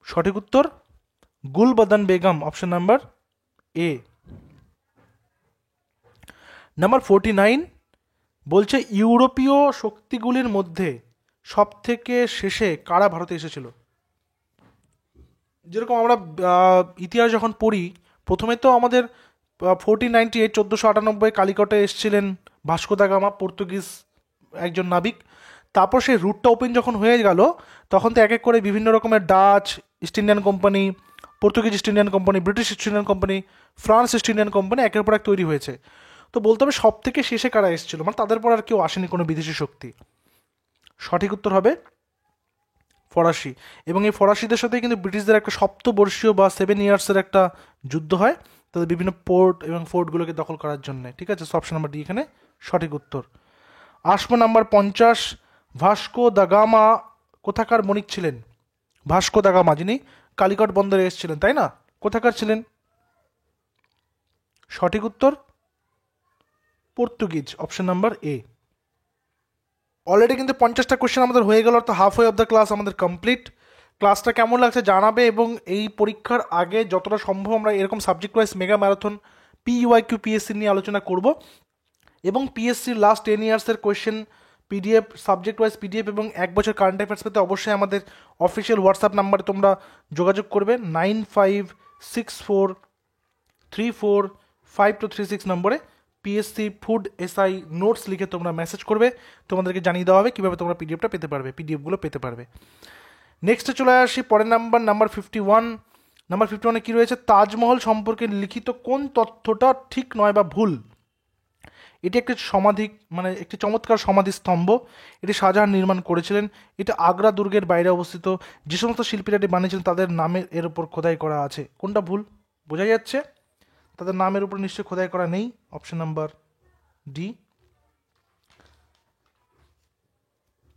সঠিক উত্তর গুলবদন বেগম, অপশন নাম্বার এ। নাম্বার 49 বলছে ইউরোপীয় শক্তিগুলির মধ্যে সব থেকে শেষে কারা ভারতে এসেছিল? যেরকম আমরা ইতিহাস যখন পড়ি, প্রথমে তো আমাদের 1498 1498 কালিকটে এসেছিলেন ভাস্কো দা গামা, পর্তুগিজ একজন নাবিক। তারপর সেই রুটটা ওপেন যখন হয়ে গেল তখন তো এক এক করে বিভিন্ন রকমের Dutch east Indian company, Portuguese east Indian company, British east Indian company, France east Indian company একের পর এক তৈরি হয়েছে। তো বলতে হবে সব থেকে শেষে কারা এসেছিল, মানে তাদের পর আর কেউ আসেনি কোনো বিদেশি শক্তি। সঠিক উত্তর হবে ফরাসি। এবং এই ফরাসিদের সাথে কিন্তু ব্রিটিশদের একটা সপ্তবর্ষীয় বা 7 ইয়ার্সের একটা যুদ্ধ হয় তাদের বিভিন্ন পোর্ট এবং ফোর্টগুলোকে দখল করার জন্য। ঠিক আছে, অপশন নাম্বার ডি এখানে সঠিক উত্তর। আসবো নাম্বার 50, ভাস্কো দা গামা কোথাকার বণিক ছিলেন? ভাস্কো দা গামা যিনি কালিকট বন্দরে এসেছিলেন, তাই না? কোথাকার ছিলেন? সঠিক উত্তর পর্তুগিজ, অপশন নাম্বার এ। অলরেডি কিন্তু 50টা কোশ্চেন আমাদের হয়ে গেল, তো half way of the class আমাদের কমপ্লিট। ক্লাসটা কেমন লাগছে জানাবে, এবং এই পরীক্ষার আগে যতটা সম্ভব আমরা এরকম subject wise mega marathon PYQ PSC নিয়ে আলোচনা করব, এবং পিএসসির লাস্ট 10 ইয়ার্সের question PDF, subject wise PDF এবং 1 বছর কারেন্ট অ্যাফেয়ার্স পেতে অবশ্যই আমাদের অফিসিয়াল হোয়াটসঅ্যাপ নাম্বারে তোমরা যোগাযোগ করবে, 9564345236 নম্বরে পিএসসি ফুড এসআই নোটস লিখে তোমরা মেসেজ করবে, তোমাদেরকে জানিয়ে দেওয়া হবে কীভাবে তোমরা পিডিএফটা পেতে পারবে, পিডিএফগুলো পেতে পারবে। নেক্সটে চলে আসি পরের নাম্বার 51। নাম্বার 51-এ কী রয়েছে? তাজমহল সম্পর্কে লিখিত কোন তথ্যটা ঠিক নয় বা ভুল? এটি একটি সমাধি, মানে একটি চমৎকার সমাধি স্তম্ভ, এটি শাহজাহান নির্মাণ করেছিলেন, এটা আগ্রা দুর্গের বাইরে অবস্থিত, যে সমস্ত শিল্পীরা এটি বানিয়েছিলেন তাদের নামের এর উপর খোদাই করা আছে। কোনটা ভুল বোঝা যাচ্ছে? তাদের নামের উপর নিশ্চয়ই খোদাই করা নেই, অপশন নাম্বার ডি।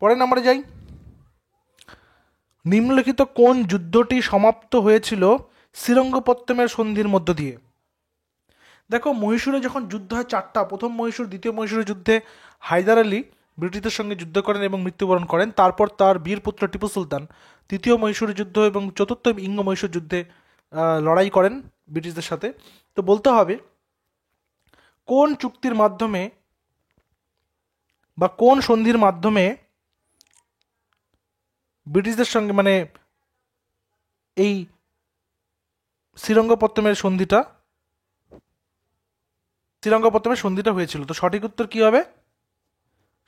পরের নাম্বারে যাই। নিম্নলিখিত কোন যুদ্ধটি সমাপ্ত হয়েছিল শ্রীরঙ্গপত্তমের সন্ধির মধ্য দিয়ে? দেখো, মহীশূরে যখন যুদ্ধ হয় 4টা, প্রথম মহীশূর, দ্বিতীয় মহীশূরের যুদ্ধে হায়দার আলী ব্রিটিশদের সঙ্গে যুদ্ধ করেন এবং মৃত্যুবরণ করেন, তারপর তার বীরপুত্র টিপু সুলতান তৃতীয় মহীশূর যুদ্ধ এবং চতুর্থ ইঙ্গ মহীশূর যুদ্ধে লড়াই করেন ব্রিটিশদের সাথে। তো বলতে হবে কোন চুক্তির মাধ্যমে বা কোন সন্ধির মাধ্যমে ব্রিটিশদের সঙ্গে, মানে এই শ্রীরঙ্গপত্তমের সন্ধিটা হয়েছিল। তো সঠিক উত্তর কি হবে?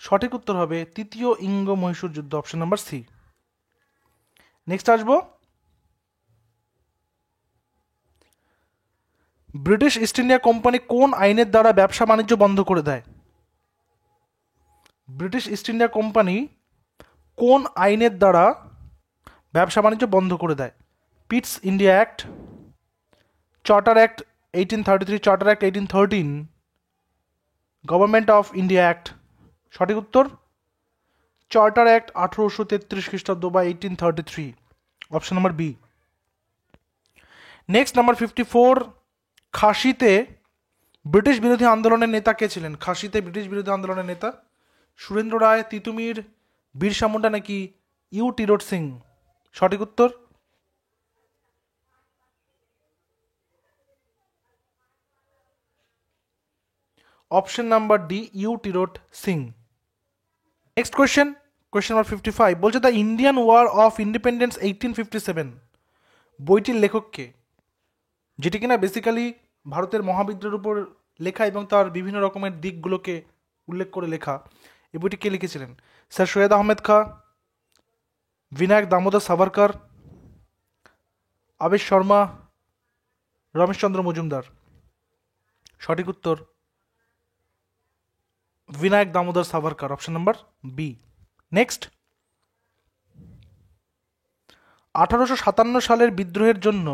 সঠিক উত্তর হবে তৃতীয় ইঙ্গ মহীশূর যুদ্ধ, অপশন নাম্বার সি। নেক্সট আসবো, ব্রিটিশ ইস্ট ইন্ডিয়া কোম্পানি কোন আইনের দ্বারা ব্যবসা বাণিজ্য বন্ধ করে দেয়? ব্রিটিশ ইস্ট ইন্ডিয়া কোম্পানি কোন আইনের দ্বারা ব্যবসা বাণিজ্য বন্ধ করে দেয়? Pitt's India Act, Charter Act 1833, Charter Act 1813, Government of India Act. সঠিক উত্তর চার্টার অ্যাক্ট 1833 খ্রিস্টাব্দ বা 1833, option number B. Next number 54, খাসিতে ব্রিটিশ বিরোধী আন্দোলনের নেতা কে ছিলেন? খাসিতে ব্রিটিশ বিরোধী আন্দোলনের নেতা সুরেন্দ্র রায়, তিতুমির, বিরসা মুন্ডা নাকি ইউ টিরোড সিং? সঠিক উত্তর option number D, U Tirot Singh. Next question number 55 বলছে the Indian War of Independence 1857 বইটির লেখক কে? যেটি কিনা বেসিক্যালি ভারতের মহাবিদ্রোহের উপর লেখা এবং তার বিভিন্ন রকমের দিকগুলোকে উল্লেখ করে লেখা। এই বইটি কে লিখেছিলেন? স্যার সৈয়দ আহমেদ খাঁ, বিনায়ক দামোদর সাভারকর, আবেশ শর্মা, রমেশচন্দ্র মজুমদার? সঠিক উত্তর Vinayak Damodar Savarkar, option number B. Next, 1857 সালের বিদ্রোহের জন্য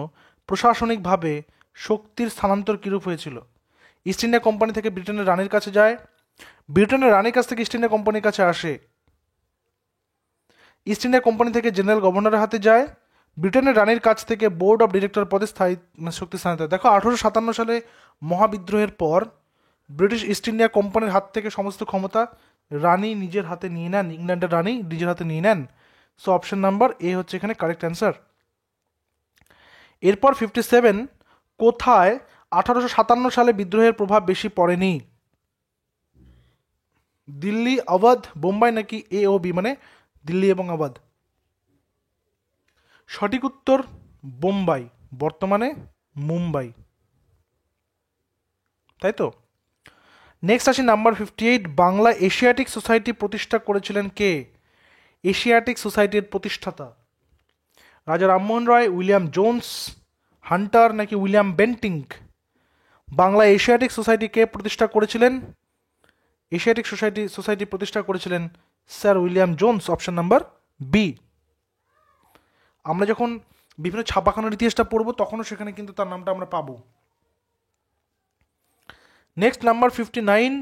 প্রশাসনিকভাবে শক্তির স্থানান্তর কিরূপ হয়েছিল? ইস্ট ইন্ডিয়া কোম্পানি থেকে ব্রিটেনের রানীর কাছে যায়, ব্রিটেনের রানীর কাছ থেকে ইস্ট ইন্ডিয়া কোম্পানির কাছে আসে, ইস্ট ইন্ডিয়া কোম্পানি থেকে জেনারেল গভর্নরের হাতে যায়, ব্রিটেনের রানীর কাছ থেকে বোর্ড অফ ডিরেক্টর পদে স্থায়ী শক্তি স্থানান্তর। দেখো, 1857 সালে মহাবিদ্রোহের পর ব্রিটিশ ইস্ট ইন্ডিয়া কোম্পানির হাত থেকে সমস্ত ক্ষমতা রানী নিজের হাতে নিয়ে নেন, ইংল্যান্ডের রানী নিজের হাতে নিয়ে নেন। সো অপশন নাম্বার এ হচ্ছে এখানে কারেক্ট অ্যান্সার। এরপর 57, কোথায় 1857 সালে বিদ্রোহের প্রভাব বেশি পড়েনি? দিল্লি, আওয়াধ, বোম্বাই নাকি এ ও বি, মানে দিল্লি এবং আওয়াধ? সঠিক উত্তর বোম্বাই, বর্তমানে মুম্বাই, তাই তো। নেক্সট আসি নাম্বার 58, বাংলা এশিয়াটিক সোসাইটি প্রতিষ্ঠা করেছিলেন কে? এশিয়াটিক সোসাইটির প্রতিষ্ঠাতা Raja Rammohan Roy, William Jones Hunter নাকি William Bentinck? Bangla Asiatic Society কে প্রতিষ্ঠা করেছিলেন? এশিয়াটিক সোসাইটি প্রতিষ্ঠা করেছিলেন sir William Jones, option number B. আমরা যখন বিভিন্ন ছাপাখানার ইতিহাসটা পড়বো তখনও সেখানে কিন্তু তার নামটা আমরা পাবো। নেক্সট নাম্বার 59,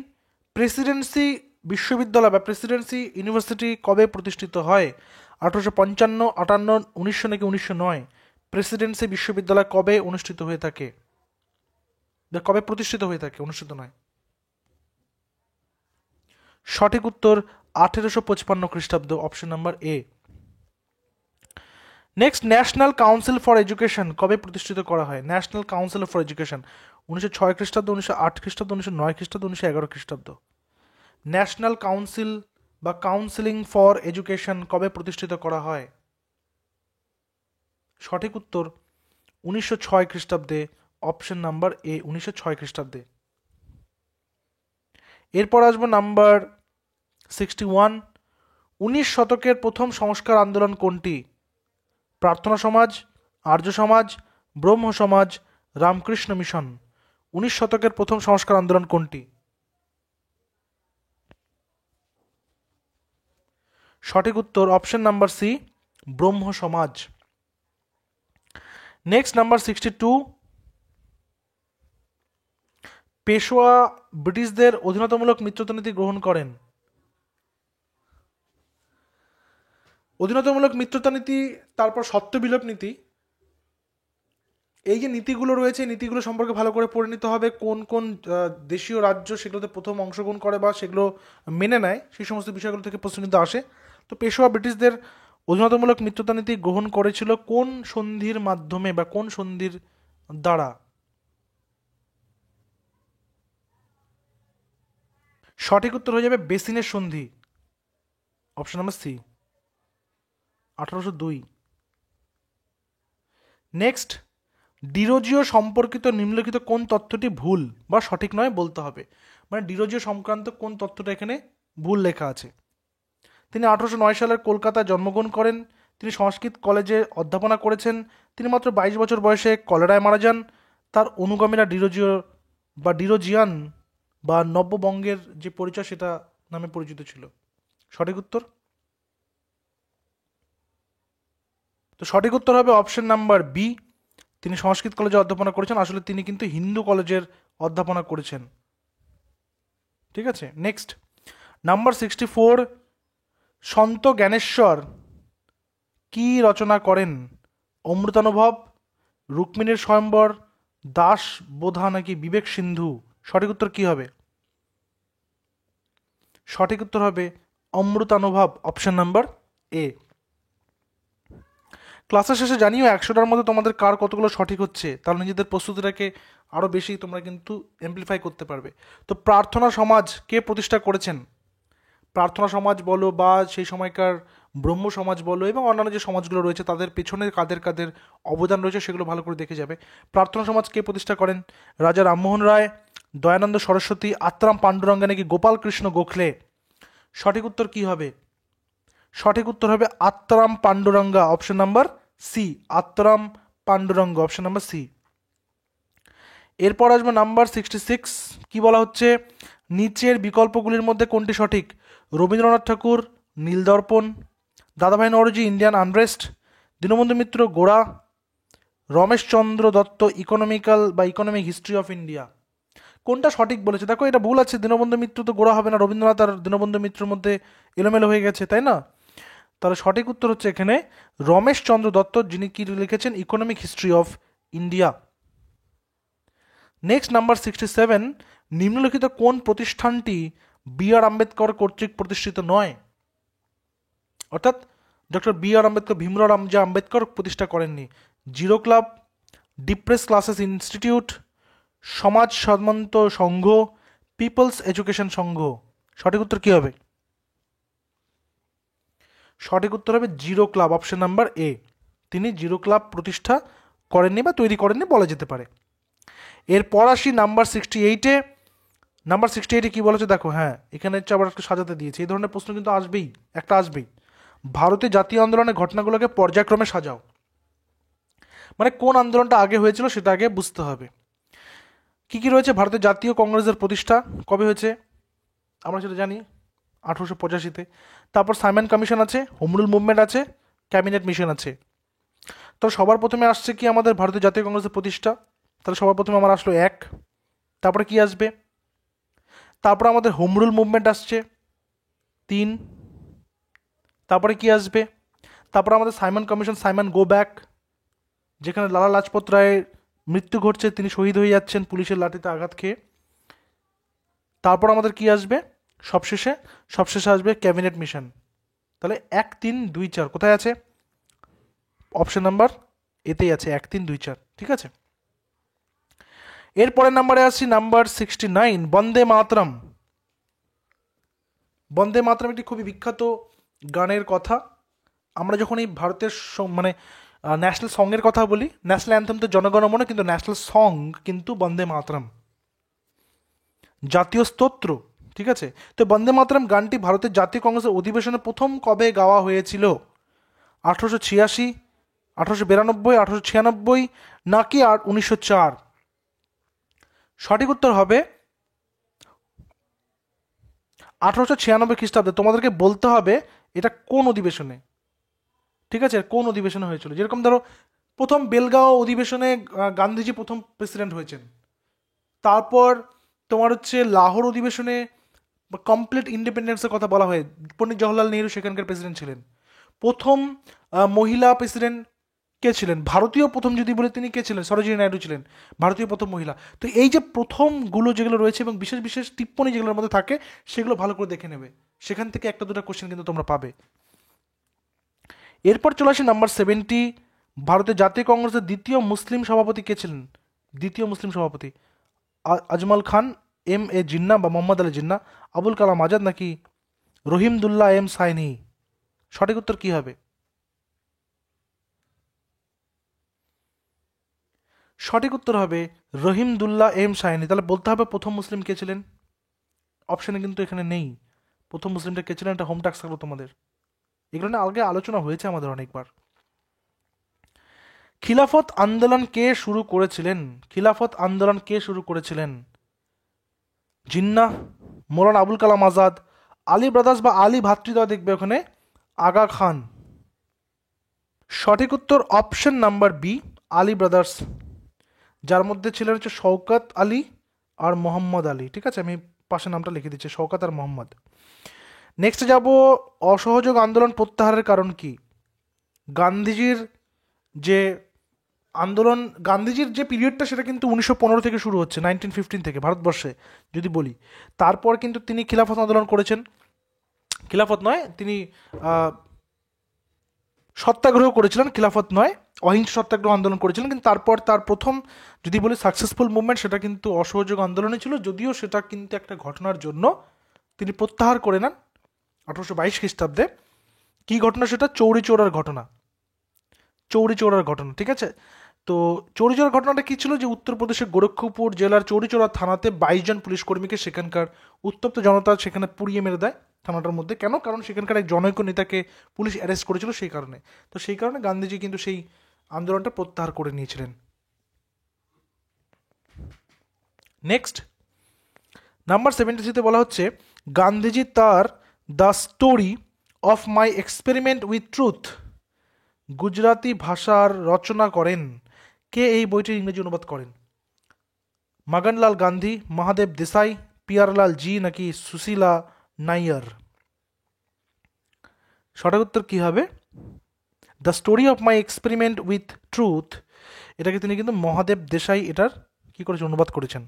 প্রেসিডেন্সি বিশ্ববিদ্যালয় বা প্রেসিডেন্সি ইউনিভার্সিটি কবে প্রতিষ্ঠিত হয়? 1855, 58, 1900 নাকি 1909? প্রেসিডেন্সি বিশ্ববিদ্যালয় কবে অনুষ্ঠিত হয়ে থাকে, কবে প্রতিষ্ঠিত হয়ে থাকে, অনুষ্ঠিত নয়? সঠিক উত্তর 1855 খ্রিস্টাব্দ, option number A. Next, national council for education কবে প্রতিষ্ঠিত করা হয়? ন্যাশনাল কাউন্সিল ফর এডুকেশন 1906 খ্রিস্টাব্দ, 1908 খ্রিস্টাব্দ, 1909 খ্রিস্টাব্দ, 1911 খ্রিস্টাব্দ? ন্যাশনাল কাউন্সিল বা কাউন্সিলিং ফর এডুকেশন কবে প্রতিষ্ঠিত করা হয়? সঠিক উত্তর 1906 খ্রিস্টাব্দে, অপশন নাম্বার এ, 1906 খ্রিস্টাব্দে। এরপর আসবো নাম্বার 61। 19 শতকের প্রথম সংস্কার আন্দোলন কোনটি? প্রার্থনা সমাজ, আর্য সমাজ, ব্রহ্ম সমাজ, রামকৃষ্ণ মিশন? 19 শতকের প্রথম সংস্কার আন্দোলন কোনটি? সঠিক উত্তর অপশন নাম্বার সি, ব্রহ্ম সমাজ। Next, number 62। পেশোয়া ব্রিটিশদের অধীনতামূলক মিত্রতা নীতি গ্রহণ করেন। অধীনতামূলক মিত্রতা নীতি, তারপর সত্যবিলোপ নীতি, এই যে নীতিগুলো রয়েছে, নীতিগুলো সম্পর্কে ভালো করে পড়ে নিতে হবে। কোন কোন দেশীয় রাজ্য সেগুলোতে প্রথম অংশগ্রহণ করে বা সেগুলো মেনে নেয়, সেই সমস্ত বিষয়গুলো থেকে প্রশ্ন কিন্তু আসে। তো পেশোয়া ব্রিটিশদের অধীনতামূলক মিত্রতা নীতি গ্রহণ করেছিল কোন সন্ধির মাধ্যমে বা কোন সন্ধির দ্বারা? সঠিক উত্তর হয়ে যাবে বেসিনের সন্ধি, option number C, 1802। Next, Derozio সম্পর্কিত নিম্নলিখিত কোন তথ্যটি ভুল বা সঠিক নয় বলতে হবে। মানে ডিরোজিও সংক্রান্ত কোন তথ্যটা এখানে ভুল লেখা আছে? তিনি 1809 সালের কলকাতায় জন্মগ্রহণ করেন। তিনি সংস্কৃত কলেজে অধ্যাপনা করেছেন। তিনি মাত্র 22 বছর বয়সে কলেরায় মারা যান। তার অনুগামীরা ডিরোজিও বা ডিরোজিয়ান বা নব্যবঙ্গের যে পরিচয় সেটা নামে পরিচিত ছিল। সঠিক উত্তর, তো সঠিক উত্তর হবে অপশন নাম্বার বি, তিনি সংস্কৃত কলেজে অধ্যাপনা করেছেন। আসলে তিনি কিন্তু হিন্দু কলেজের অধ্যাপনা করেছেন। ঠিক আছে, নেক্সট, নাম্বার 64। সন্ত জ্ঞানেশ্বর কি রচনা করেন? অমৃতানুভব, রুক্মিণীর স্বয়ম্বর, দাস বোধা নাকি বিবেক সিন্ধু? সঠিক উত্তর কি হবে? সঠিক উত্তর হবে অমৃতানুভব, অপশন নাম্বার এ। ক্লাসের শেষে জানিও 100টার মধ্যে তোমাদের কার কতগুলো সঠিক হচ্ছে, তাহলে নিজেদের প্রস্তুতিটাকে আরও বেশি তোমরা কিন্তু এমপ্লিফাই করতে পারবে। তো প্রার্থনা সমাজ কে প্রতিষ্ঠা করেছেন? প্রার্থনা সমাজ বলো বা সেই সময়কার ব্রহ্ম সমাজ বলো এবং অন্যান্য যে সমাজগুলো রয়েছে, তাদের পেছনে কাদের কাদের অবদান রয়েছে সেগুলো ভালো করে দেখে যাবে। প্রার্থনা সমাজ কে প্রতিষ্ঠা করেন? রাজা রামমোহন রায়, দয়ানন্দ সরস্বতী, আত্রাম পাণ্ডুরঙ্গা নাকি গোপাল কৃষ্ণ গোখলে? সঠিক উত্তর কি হবে? সঠিক উত্তর হবে Atram Panduranga, option number C, Atram Pandurang, option number C. এরপর আসবে নাম্বার 66। কি বলা হচ্ছে? নিচের বিকল্পগুলির মধ্যে কোনটি সঠিক? রবীন্দ্রনাথ ঠাকুর, নীলদর্পণ, দাদাভাই নওরোজি, ইন্ডিয়ান আনরেস্ট, দীনবন্ধু মিত্র, গোড়া, রমেশচন্দ্র দত্ত, ইকোনমিক্যাল বা ইকোনমিক হিস্ট্রি অফ ইন্ডিয়া? কোনটা সঠিক বলেছে? দেখো এটা ভুল আছে, দীনবন্ধু মিত্র তো গোড়া হবে না, রবীন্দ্রনাথ আর দীনবন্ধু মিত্রের মধ্যে এলোমেলো হয়ে গেছে, তাই না? তাহলে সঠিক উত্তর হচ্ছে এখানে রমেশচন্দ্র দত্ত, যিনি কি লিখেছেন economic history of India. Next, number 67। নিম্নলিখিত কোন প্রতিষ্ঠানটি বি আর আম্বেদকর কর্তৃক প্রতিষ্ঠিত নয়? অর্থাৎ ডক্টর বি আর আম্বেদকর, ভীমরাও রামজি আম্বেদকর প্রতিষ্ঠা করেননি। Zero club, depress classes institute, সমাজ সম্মত সংঘ, পিপলস এডুকেশন সংঘ? সঠিক উত্তর কি হবে? সঠিক উত্তর হবে জিরো ক্লাব, অপশন নাম্বার এ। তিনি জিরো ক্লাব প্রতিষ্ঠা করেননি বা তৈরি করেননি বলা যেতে পারে। এরপর আসি নাম্বার 68-এ। নাম্বার 68-এ কি বলেছে দেখো, হ্যাঁ এখানে হচ্ছে আবার একটু সাজাতে দিয়েছে। এই ধরনের প্রশ্ন কিন্তু আসবেই, একটা আসবেই। ভারতের জাতীয় আন্দোলনের ঘটনাগুলোকে পর্যায়ক্রমে সাজাও। মানে কোন আন্দোলনটা আগে হয়েছিল সেটা আগে বুঝতে হবে। কি কি রয়েছে? ভারতের জাতীয় কংগ্রেসের প্রতিষ্ঠা কবে হয়েছে? আমরা সেটা জানি, 1885-তে। তারপর সাইমন কমিশন আছে, হোম রুল মুভমেন্ট আছে, ক্যাবিনেট মিশন আছে। তো সবার প্রথমে আসছে কি আমাদের ভারতীয় জাতীয় কংগ্রেসের প্রতিষ্ঠা। তাহলে সবার প্রথমে আমার আসলো 1। তারপরে কি আসবে? তারপর আমাদের হোম রুল মুভমেন্ট আসছে 3। তারপরে কি আসবে? তারপর আমাদের Simon commission, Simon go back, যেখানে লালা লাজপত রায়ের মৃত্যু ঘটছে, তিনি শহীদ হয়ে যাচ্ছেন পুলিশের লাঠিতে আঘাত খেয়ে। তারপর আমাদের কি আসবে? সবশেষে আসবে ক্যাবিনেট মিশন। তাহলে 1, 3, 2, 4 কোথায় আছে? অপশন নাম্বার এতেই আছে, 1, 3, 2, 4। ঠিক আছে, এরপরের নাম্বারে আসছি নাম্বার 69, বন্দে মাতরম। বন্দে মাতরম একটি খুবই বিখ্যাত গানের কথা। আমরা যখন এই ভারতের মানে ন্যাশনাল সঙ্গের কথা বলি, ন্যাশনাল অ্যান্থেম তো জনগণমন, কিন্তু ন্যাশনাল সং কিন্তু বন্দে মাতরম, জাতীয় স্তোত্র। ঠিক আছে, তো বন্দে মাতরম গানটি ভারতের জাতীয় কংগ্রেসের অধিবেশনে প্রথম কবে গাওয়া হয়েছিল? 1886, 1892, 1896 নাকি 1904? সঠিক উত্তর হবে 1896 খ্রিস্টাব্দে। তোমাদেরকে বলতে হবে এটা কোন অধিবেশনে। ঠিক আছে, কোন অধিবেশনে হয়েছিল। যেরকম ধরো প্রথম বেলগাঁও অধিবেশনে গান্ধীজি প্রথম প্রেসিডেন্ট হয়েছেন। তারপর তোমার হচ্ছে লাহোর অধিবেশনে কমপ্লিট ইন্ডিপেন্ডেন্সের কথা বলা হয়, পণ্ডিত জওহরলাল নেহরু সেখানকার প্রেসিডেন্ট ছিলেন। প্রথম মহিলা প্রেসিডেন্ট কে ছিলেন? ভারতীয় প্রথম যদি বলে তিনি কে ছিলেন? সরোজিনী নাইডু ছিলেন ভারতীয় প্রথম মহিলা। তো এই যে প্রথমগুলো যেগুলো রয়েছে এবং বিশেষ বিশেষ টিপ্পণী যেগুলোর মধ্যে থাকে, সেগুলো ভালো করে দেখে নেবে, সেখান থেকে একটা দুটো কোশ্চেন কিন্তু তোমরা পাবে। এরপর চলে আসি নাম্বার 70, ভারতের জাতীয় কংগ্রেসের দ্বিতীয় মুসলিম সভাপতি কে ছিলেন? দ্বিতীয় মুসলিম সভাপতি আজমল খান, M.A. জিন্না বা মোহাম্মদ আলী জিন্না, আবুল কালাম আজাদ নাকি রহিমদুল্লাহ M. সাইনি? সঠিক উত্তর কি হবে? সঠিক উত্তর হবে রহিমদুল্লাহ M. সাইনি। তাহলে বলতে হবে প্রথম মুসলিম কে ছিলেন। অপশানে কিন্তু এখানে নেই প্রথম মুসলিমটা কে ছিলেন, এটা হোম টাস্ক থাকলো তোমাদের। এগুলো না আগে আলোচনা হয়েছে আমাদের অনেকবার। খিলাফত আন্দোলন কে শুরু করেছিলেন? খিলাফত আন্দোলন কে শুরু করেছিলেন? জিন্নাহ, মৌলানা আবুল কালাম আজাদ, আলী ব্রাদার্স বা আলী ভাতৃদ্বয়, দেখবে ওখানে আগা খান। সঠিক উত্তর option number B, Ali brothers, যার মধ্যে ছিলেন হচ্ছে শওকত আলী আর মোহাম্মদ আলী। ঠিক আছে, আমি পাশে নামটা লিখে দিচ্ছি, শওকত আর মোহাম্মদ। নেক্সট যাব, অসহযোগ আন্দোলন প্রত্যাহারের কারণ কি? গান্ধীজির যে আন্দোলন, গান্ধীজির যে পিরিয়ডটা সেটা কিন্তু 1915 থেকে শুরু হচ্ছে, 1915 থেকে ভারতবর্ষে যদি বলি। তারপর কিন্তু তিনি খিলাফত আন্দোলন করেছেন, খিলাফত নয়, তিনি সত্যাগ্রহ করেছিলেন, খিলাফত নয়, অহিংস সত্যাগ্রহ আন্দোলন করেছিলেন। কিন্তু তারপর তার প্রথম যদি বলি সাকসেসফুল মুভমেন্ট, সেটা কিন্তু অসহযোগ আন্দোলনে ছিল, যদিও সেটা কিন্তু একটা ঘটনার জন্য তিনি প্রত্যাহার করে নেন 1822 খ্রিস্টাব্দে। কী ঘটনা সেটা? চৌরি চৌরার ঘটনা, চৌরি চৌরার ঘটনা। ঠিক আছে, তো চৌরি চৌরার ঘটনাটা কী ছিল? যে উত্তরপ্রদেশের গোরক্ষপুর জেলার চৌরি চৌরা থানাতে 22 জন পুলিশ কর্মীকে সেখানকার উত্তপ্ত জনতা সেখানে পুড়িয়ে মেরে দেয় থানাটার মধ্যে। কেন? কারণ সেখানকার এক জনৈক নেতাকে পুলিশ অ্যারেস্ট করেছিল, সেই কারণে। তো সেই কারণে গান্ধীজি কিন্তু সেই আন্দোলনটা প্রত্যাহার করে নিয়েছিলেন। নেক্সট নাম্বার 73-তে বলা হচ্ছে, গান্ধীজি তার the story of my experiment with truth Gujarati ভাষার রচনা করেন। কে এই বইটির ইংরেজি অনুবাদ করেন? মগনলাল গান্ধী, মহাদেব দেসাই, পিয়ারলাল জি নাকি সুশীলা নাইয়ার? সঠিক উত্তর কি হবে? The story of my experiment with truth, এটাকে তিনি কিন্তু মহাদেব দেসাই এটার কি করেছেন? অনুবাদ করেছেন।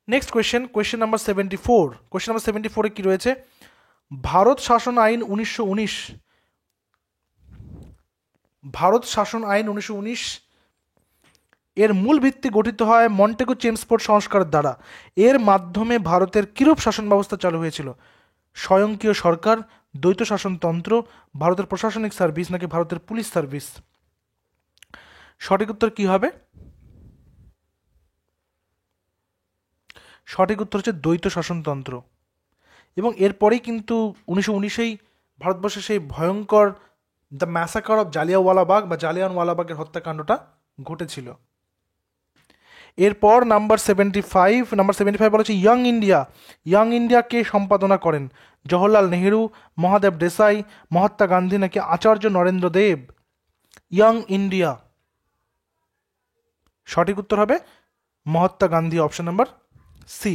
Next question number 74। Question number 74-এ কি রয়েছে? ভারত শাসন আইন 1919, ভারত শাসন আইন 1919 এর মূল ভিত্তি গঠিত হয় মন্টেগু চেমসফোর্ড সংস্কারের দ্বারা। এর মাধ্যমে ভারতের কিরূপ শাসন ব্যবস্থা চালু হয়েছিল? স্বয়ংক্রিয় সরকার, দ্বৈত শাসনতন্ত্র, ভারতের প্রশাসনিক সার্ভিস নাকি ভারতের পুলিশ সার্ভিস? সঠিক উত্তর কি হবে? সঠিক উত্তর হচ্ছে দ্বৈত শাসনতন্ত্র। এবং এরপরেই কিন্তু 1919-এই ভারতবর্ষে সেই ভয়ঙ্কর দ্য ম্যাসাকার অফ জালিয়ানওয়ালাবাগ বা জালিয়ানওয়ালাবাগের হত্যাকাণ্ডটা ঘটেছিল। এরপর নাম্বার 75 বলা হচ্ছে ইয়াং ইন্ডিয়া। ইয়াং ইন্ডিয়া কে সম্পাদনা করেন? জওহরলাল নেহেরু, মহাদেব দেসাই, মহাত্মা গান্ধী নাকি আচার্য নরেন্দ্র দেব? ইয়াং ইন্ডিয়া, সঠিক উত্তর হবে Mahatma Gandhi, option number C.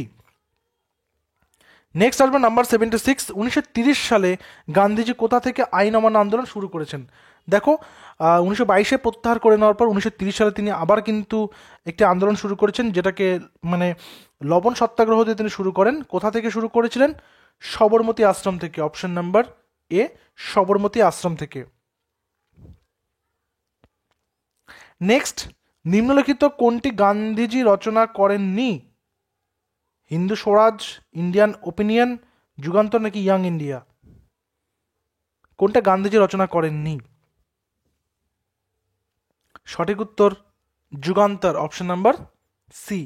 Next আসবে নাম্বার 76। 1930 সালে গান্ধীজি কোথা থেকে আইন অমান্য আন্দোলন শুরু করেছেন? দেখো, 1922-এ প্রত্যাহার করে নেওয়ার পর 1930 সালে তিনি আবার কিন্তু একটি আন্দোলন শুরু করেছেন, যেটাকে মানে লবণ সত্যাগ্রহ দিয়ে তিনি শুরু করেন। কোথা থেকে শুরু করেছিলেন? সবরমতী আশ্রম থেকে। Option number A, Sabarmati Ashram থেকে। নেক্সট, নিম্নলিখিত কোনটি গান্ধীজি রচনা করেননি? হিন্দু স্বরাজ, ইন্ডিয়ান ওপিনিয়ন, যুগান্তর নাকি ইয়াং ইন্ডিয়া? কোনটা গান্ধীজি রচনা করেননি? সঠিক উত্তর Jugantar, option number C.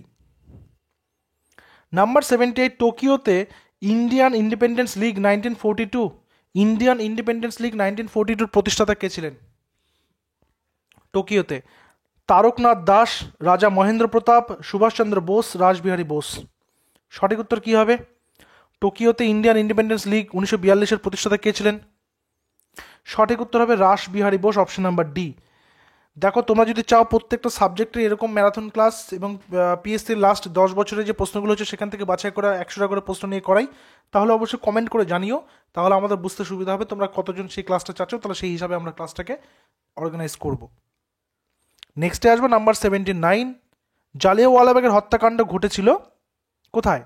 Number 78, টোকিওতে Indian Independence League 1942, Indian Independence League 1942 প্রতিষ্ঠাতা কে ছিলেন? টোকিওতে তারকনাথ দাস, রাজা মহেন্দ্র প্রতাপ, সুভাষচন্দ্র বোস, রাসবিহারী বোস। সঠিক উত্তর কি হবে? টোকিওতে ইন্ডিয়ান ইন্ডিপেন্ডেন্স লিগ 1942-এর প্রতিষ্ঠাতা কে ছিলেন? সঠিক উত্তর হবে Rashbehari Bose, option number D. দেখো, তোমরা যদি চাও প্রত্যেকটা সাবজেক্টে এরকম ম্যারাথন ক্লাস এবং পিএসসির লাস্ট 10 বছরের যে প্রশ্নগুলো হচ্ছে সেখান থেকে বাছাই করা 100টা করে প্রশ্ন নিয়ে করাই, তাহলে অবশ্যই কমেন্ট করে জানিও, তাহলে আমাদের বুঝতে সুবিধা হবে তোমরা কতজন সেই ক্লাসটা চাচ্ছ, তাহলে সেই হিসাবে আমরা ক্লাসটাকে অর্গানাইজ করব। নেক্সটে আসবে নাম্বার 79। জালিয়ানওয়ালাবাগের হত্যাকাণ্ড ঘটেছিল কোথায়?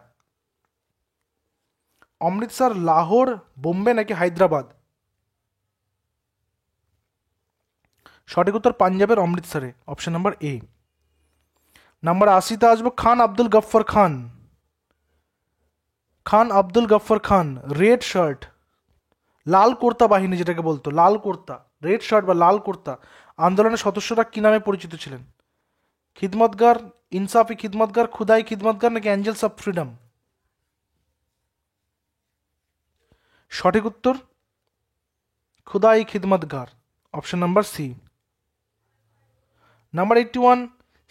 অমৃতসর, লাহোর, বোম্বে নাকি হায়দ্রাবাদ? সঠিক উত্তর পাঞ্জাবের অমৃতসরে, অপশন নাম্বার এ। নাম্বার 80-তে আসবো। খান আব্দুল গফফর খান, খান আব্দুল গফফর খান রেড শার্ট, লাল কুর্তা বাহিনী যেটাকে বলতো, লাল কুর্তা, রেড শার্ট বা লাল কুর্তা আন্দোলনের সদস্যরা কি নামে পরিচিত ছিলেন? খিদমতগার, ইনসাফি খিদমতগার, খুদাই খিদমতগার নাকি অ্যাঞ্জেলস অফ ফ্রিডম? সঠিক উত্তর Khudai Khidmatgar, option number C. Number 81,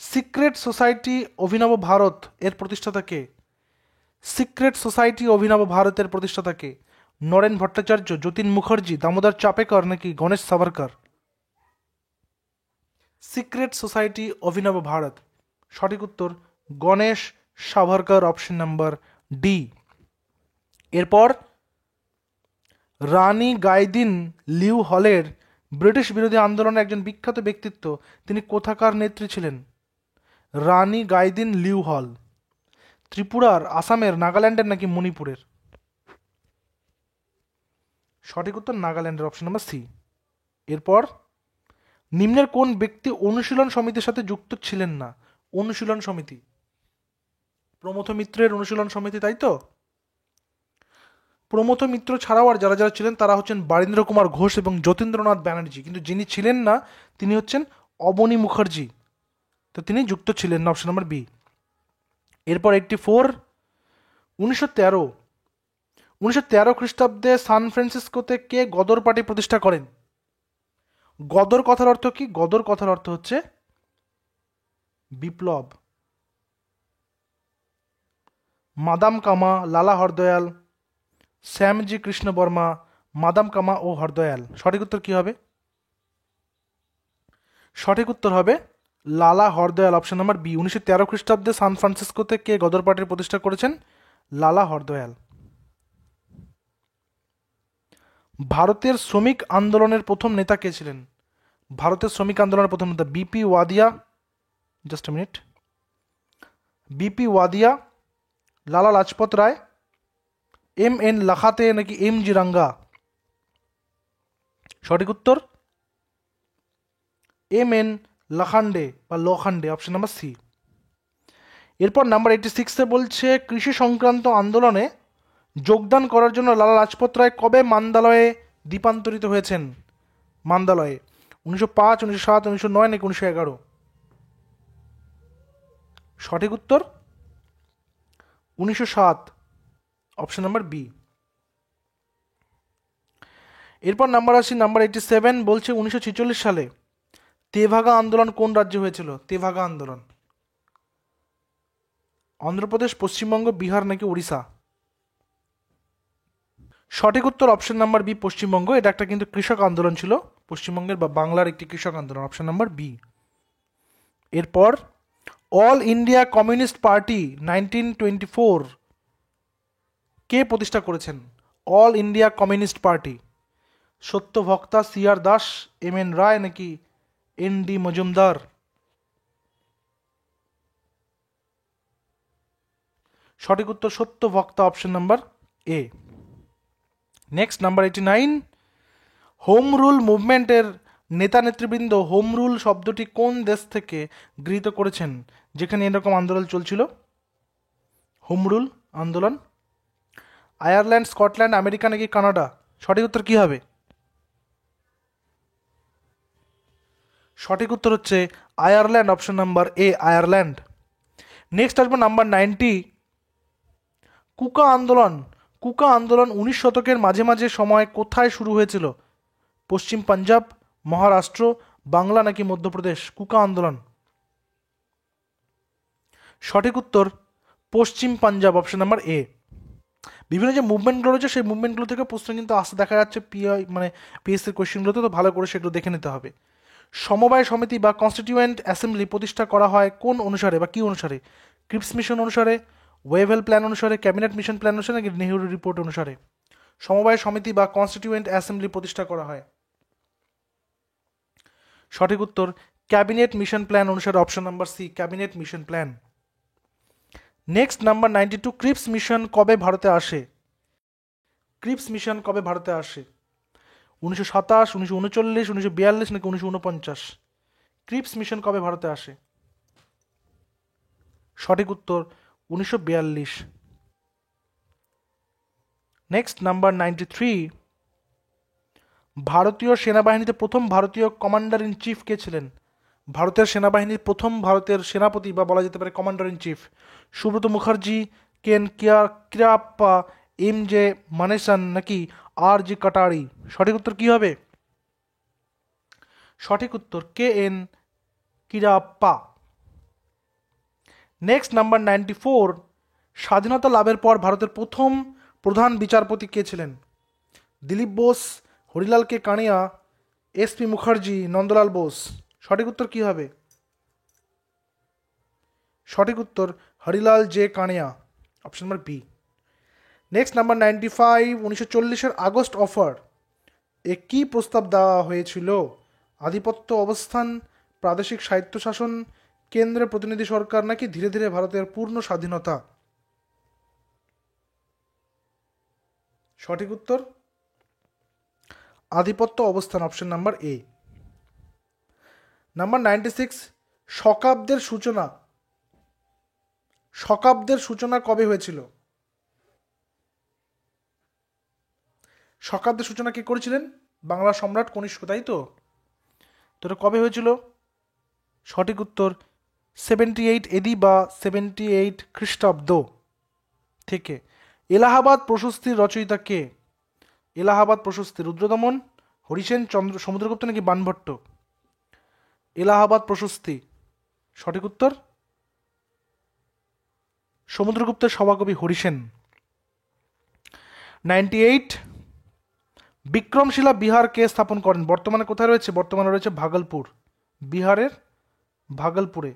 secret society Abhinav Bharat এর প্রতিষ্ঠাতা কে? সিক্রেট সোসাইটি অভিনব ভারতের প্রতিষ্ঠাতা কে? নরেন ভট্টাচার্য, যতীন মুখার্জি, দামোদর চাপেকর নাকি গণেশ সাভারকর? সিক্রেট সোসাইটি অভিনব ভারত, সঠিক উত্তর Ganesh Savarkar, option number D. এরপর রানী গাইদিন লিউ হলের ব্রিটিশ বিরোধী আন্দোলনের একজন বিখ্যাত ব্যক্তিত্ব, তিনি কোথাকার নেত্রী ছিলেন? রানী গাইদিন লিউ হল ত্রিপুরার, আসামের, নাগাল্যান্ডের নাকি মণিপুরের? সঠিক উত্তর নাগাল্যান্ডের, অপশন নাম্বার সি। এরপর নিম্নের কোন ব্যক্তি অনুশীলন সমিতির সাথে যুক্ত ছিলেন না? অনুশীলন সমিতি, প্রমথ মিত্রের অনুশীলন সমিতি, তাই তো? প্রমথ মিত্র ছাড়াও আর যারা যারা ছিলেন তারা হচ্ছেন বারীন্দ্র কুমার ঘোষ এবং যতীন্দ্রনাথ ব্যানার্জি, কিন্তু যিনি ছিলেন না তিনি হচ্ছেন অবনী মুখার্জি, তো তিনি যুক্ত ছিলেন না, অপশন নাম্বার বি। এরপর 84, 1913 খ্রিস্টাব্দে সান ফ্রান্সিসকোতে কে গদর পার্টি প্রতিষ্ঠা করেন? গদর কথার অর্থ কি? গদর কথার অর্থ হচ্ছে বিপ্লব। মাদাম কামা, লালা হরদয়াল, শ্যামজি কৃষ্ণ বর্মা, মাদাম কামা ও হরদয়াল। সঠিক উত্তর কি হবে? সঠিক উত্তর হবে লালা হরদয়াল, অপশন নাম্বার বি। 1913 খ্রিস্টাব্দে সান ফ্রান্সিসকোতে কে গদর পার্টির প্রতিষ্ঠা করেছেন? লালা হরদয়াল। ভারতের শ্রমিক আন্দোলনের প্রথম নেতা কে ছিলেন? ভারতের শ্রমিক আন্দোলনের প্রথম নেতা BP Wadia, just minute, BP Wadia, Lala Lajpat Rai, M N লাখাতে নাকি এম জি রাঙ্গা? সঠিক উত্তর এম এন লাখান্ডে বা লোখান্ডে, অপশন নাম্বার সি। এরপর নাম্বার 86-এ বলছে কৃষি সংক্রান্ত আন্দোলনে যোগদান করার জন্য লালা লাজপত রায় কবে মান্দালয়ে দ্বীপান্তরিত হয়েছেন? মান্দালয়ে 1905, 1907, 1909 নাকি 1911? সঠিক উত্তর 1907, অপশন নাম্বার বি। এরপর নাম্বার আসি নাম্বার 87, বলছে 1946 সালে তেভাগা আন্দোলন কোন রাজ্যে হয়েছিল? তেভাগা আন্দোলন অন্ধ্রপ্রদেশ, পশ্চিমবঙ্গ, বিহার নাকি উড়িষ্যা? সঠিক উত্তর অপশন নাম্বার বি, পশ্চিমবঙ্গ। এটা একটা কিন্তু কৃষক আন্দোলন ছিল, পশ্চিমবঙ্গের বা বাংলার একটি কৃষক আন্দোলন, অপশন নাম্বার বি। এরপর অল ইন্ডিয়া কমিউনিস্ট পার্টি 1924 কে প্রতিষ্ঠা করেছেন? All India communist party. Satyabhakta CR Das, MN Roy নাকি ND মজুমদার? সঠিক উত্তর Satyabhakta, option number A। Next number 89, home rule মুভমেন্টের নেতা নেতৃবৃন্দ হোম রুল শব্দটি কোন দেশ থেকে গৃহীত করেছেন যেখানে এরকম আন্দোলন চলছিল? হোম রুল আন্দোলন। আয়ারল্যান্ড, স্কটল্যান্ড, আমেরিকা নাকি কানাডা? সঠিক উত্তর কি হবে? সঠিক উত্তর হচ্ছে Ireland, option number A, Ireland. Next আসবো নাম্বার 90, কুকা আন্দোলন। কুকা আন্দোলন 19 শতকের মাঝে মাঝে সময় কোথায় শুরু হয়েছিল? পশ্চিম পাঞ্জাব, মহারাষ্ট্র, বাংলা নাকি মধ্যপ্রদেশ? কুকা আন্দোলন। সঠিক উত্তর পশ্চিম পাঞ্জাব, অপশন নাম্বার A। বিভিন্ন যে মুভমেন্টগুলো রয়েছে সেই মুভমেন্টগুলো থেকে প্রশ্ন কিন্তু আসতে দেখা যাচ্ছে পিএসসির কোয়েশ্চেনগুলোতে, তো ভালো করে সেগুলো দেখে নিতে হবে। সমবায় সমিতি বা কনস্টিটিউয়েন্ট অ্যাসেম্বলি প্রতিষ্ঠা করা হয় কোন অনুসারে বা কি অনুসারে? ক্রিপস মিশন অনুসারে, ওয়েভেল প্ল্যান অনুসারে, ক্যাবিনেট মিশন প্ল্যান অনুসারে নাকি নেহেরু রিপোর্ট অনুসারে? সমবায় সমিতি বা কনস্টিটিউয়েন্ট অ্যাসেম্বলি প্রতিষ্ঠা করা হয়। সঠিক উত্তর ক্যাবিনেট মিশন প্ল্যান অনুসারে, option number C, cabinet mission plan. Next number 92, Cripps mission কবে ভারতে আসে? ক্রিপস মিশন কবে ভারতে আসে? 1927, 1939, 1942 নাকি 1949? ক্রিপস মিশন কবে ভারতে আসে? সঠিক উত্তর 1942। নেক্সট নাম্বার 93, ভারতীয় সেনাবাহিনীতে প্রথম ভারতীয় কমান্ডার ইন চিফ কে ছিলেন? ভারতের সেনাবাহিনীর প্রথম ভারতের সেনাপতি বা বলা যেতে পারে commander in chief, Subrata Mukherjee, কেন কিরাপ্পা, MJ মানেসান নাকি RG কাটারি? সঠিক উত্তর কি হবে? সঠিক উত্তর KN কিরাপ্পা। নেক্সট নাম্বার 94, স্বাধীনতা লাভের পর ভারতের প্রথম প্রধান বিচারপতি কে ছিলেন? দিলীপ বোস, হরিলাল কে কানিয়া, SP মুখার্জি, নন্দলাল বোস? সঠিক উত্তর কি হবে? সঠিক উত্তর Harilal J Kania, option number B। Next number 95, 1940-এর আগস্ট অফার এ কি প্রস্তাব দেওয়া হয়েছিল? আধিপত্য অবস্থান, প্রাদেশিক স্বায়ত্তশাসন, কেন্দ্রের প্রতিনিধি সরকার নাকি ধীরে ধীরে ভারতের পূর্ণ স্বাধীনতা? সঠিক উত্তর আধিপত্য অবস্থান, অপশন নাম্বার A। নাম্বার 96, শকাব্দের সূচনা। শকাব্দের সূচনা কবে হয়েছিল? শকাব্দের সূচনা কে করেছিলেন? বাংলা সম্রাট কনিষ্ক, তাই তো? তো এটা কবে হয়েছিল? সঠিক উত্তর 78 AD বা 78 খ্রিস্টাব্দ থেকে। এলাহাবাদ প্রশস্তির রচয়িতা কে? এলাহাবাদ প্রশস্তি রুদ্রদমন, হরিসেন, সমুদ্রগুপ্ত নাকি বাণভট্ট? এলাহাবাদ প্রশস্তি। সঠিক উত্তর সমুদ্রগুপ্তের সভাকবি হরিসেন। 98, বিক্রমশিলা বিহার কে স্থাপন করেন? বর্তমানে কোথায় রয়েছে? বর্তমানে রয়েছে ভাগলপুর, বিহারের ভাগলপুরে।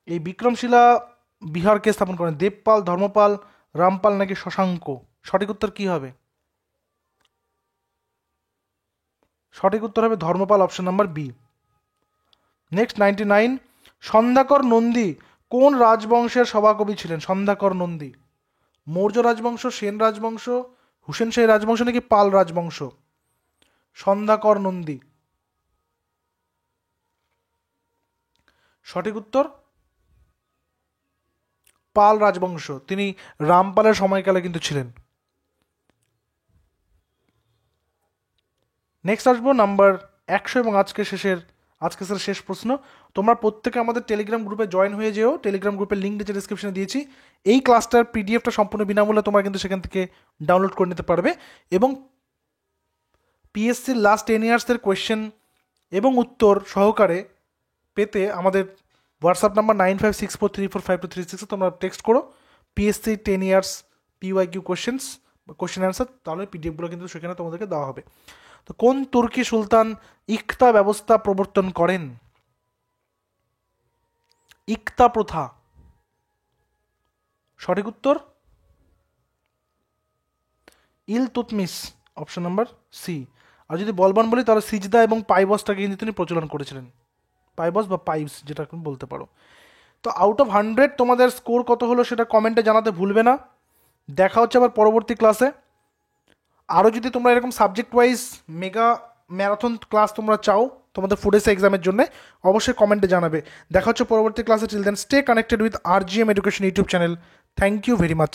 এই বিক্রমশিলা বিহার কে স্থাপন করেন? দেবপাল, ধর্মপাল, রামপাল নাকি শশাঙ্ক? সঠিক উত্তর কি হবে? সঠিক উত্তর হবে Dharmapala, option number B। Next 99, Sandhyakar Nandi কোন রাজবংশের সভাকবি ছিলেন? সন্ধ্যাকর নন্দী মৌর্য রাজবংশ, সেন রাজবংশ, হুসেন শাহী রাজবংশ নাকি পাল রাজবংশ? সন্ধ্যাকর নন্দী। সঠিক উত্তর পাল রাজবংশ, তিনি রামপালের সময়কালে কিন্তু ছিলেন। নেক্সট আসবো নাম্বার 100 এবং আজকের শেষ প্রশ্ন। তোমরা প্রত্যেকে আমাদের টেলিগ্রাম গ্রুপে জয়েন হয়ে যেও। টেলিগ্রাম গ্রুপের লিঙ্ক নিচে ডিসক্রিপশনে দিয়েছি। এই ক্লাসটার পিডিএফটা সম্পূর্ণ বিনামূল্যে তোমরা কিন্তু সেখান থেকে ডাউনলোড করে নিতে পারবে এবং পিএসসির লাস্ট 10 ইয়ার্সের কোয়েশ্চেন এবং উত্তর সহকারে পেতে আমাদের হোয়াটসঅ্যাপ নাম্বার 9564345236 তোমরা টেক্সট করো PSC 10 years PYQ question answer, তাহলে পিডিএফগুলো কিন্তু সেখানে তোমাদেরকে দেওয়া হবে। তো কোন তুর্কি সুলতান ইকতা ব্যবস্থা প্রবর্তন করেন? ইকতা প্রথা। সঠিক উত্তর ইলতুৎমিশ, অপশন নাম্বার সি। আর যদি বলবান বলি তাহলে সিজদা এবং পাইবসটাকে কিন্তু তিনি প্রচলন করেছিলেন, পাইবস বা পাইবস যেটা তুমি বলতে পারো। তো আউট অফ 100 তোমাদের স্কোর কত হলো সেটা কমেন্টে জানাতে ভুলবে না। দেখা হচ্ছে আবার পরবর্তী ক্লাসে। আরও যদি তোমরা এরকম subject wise mega marathon class তোমরা চাও তোমাদের ফুড এসে এক্সামের জন্য, অবশ্যই কমেন্টে জানাবে। দেখা হচ্ছে পরবর্তী ক্লাসে। Till then stay connected with RGM education YouTube channel. Thank you very much.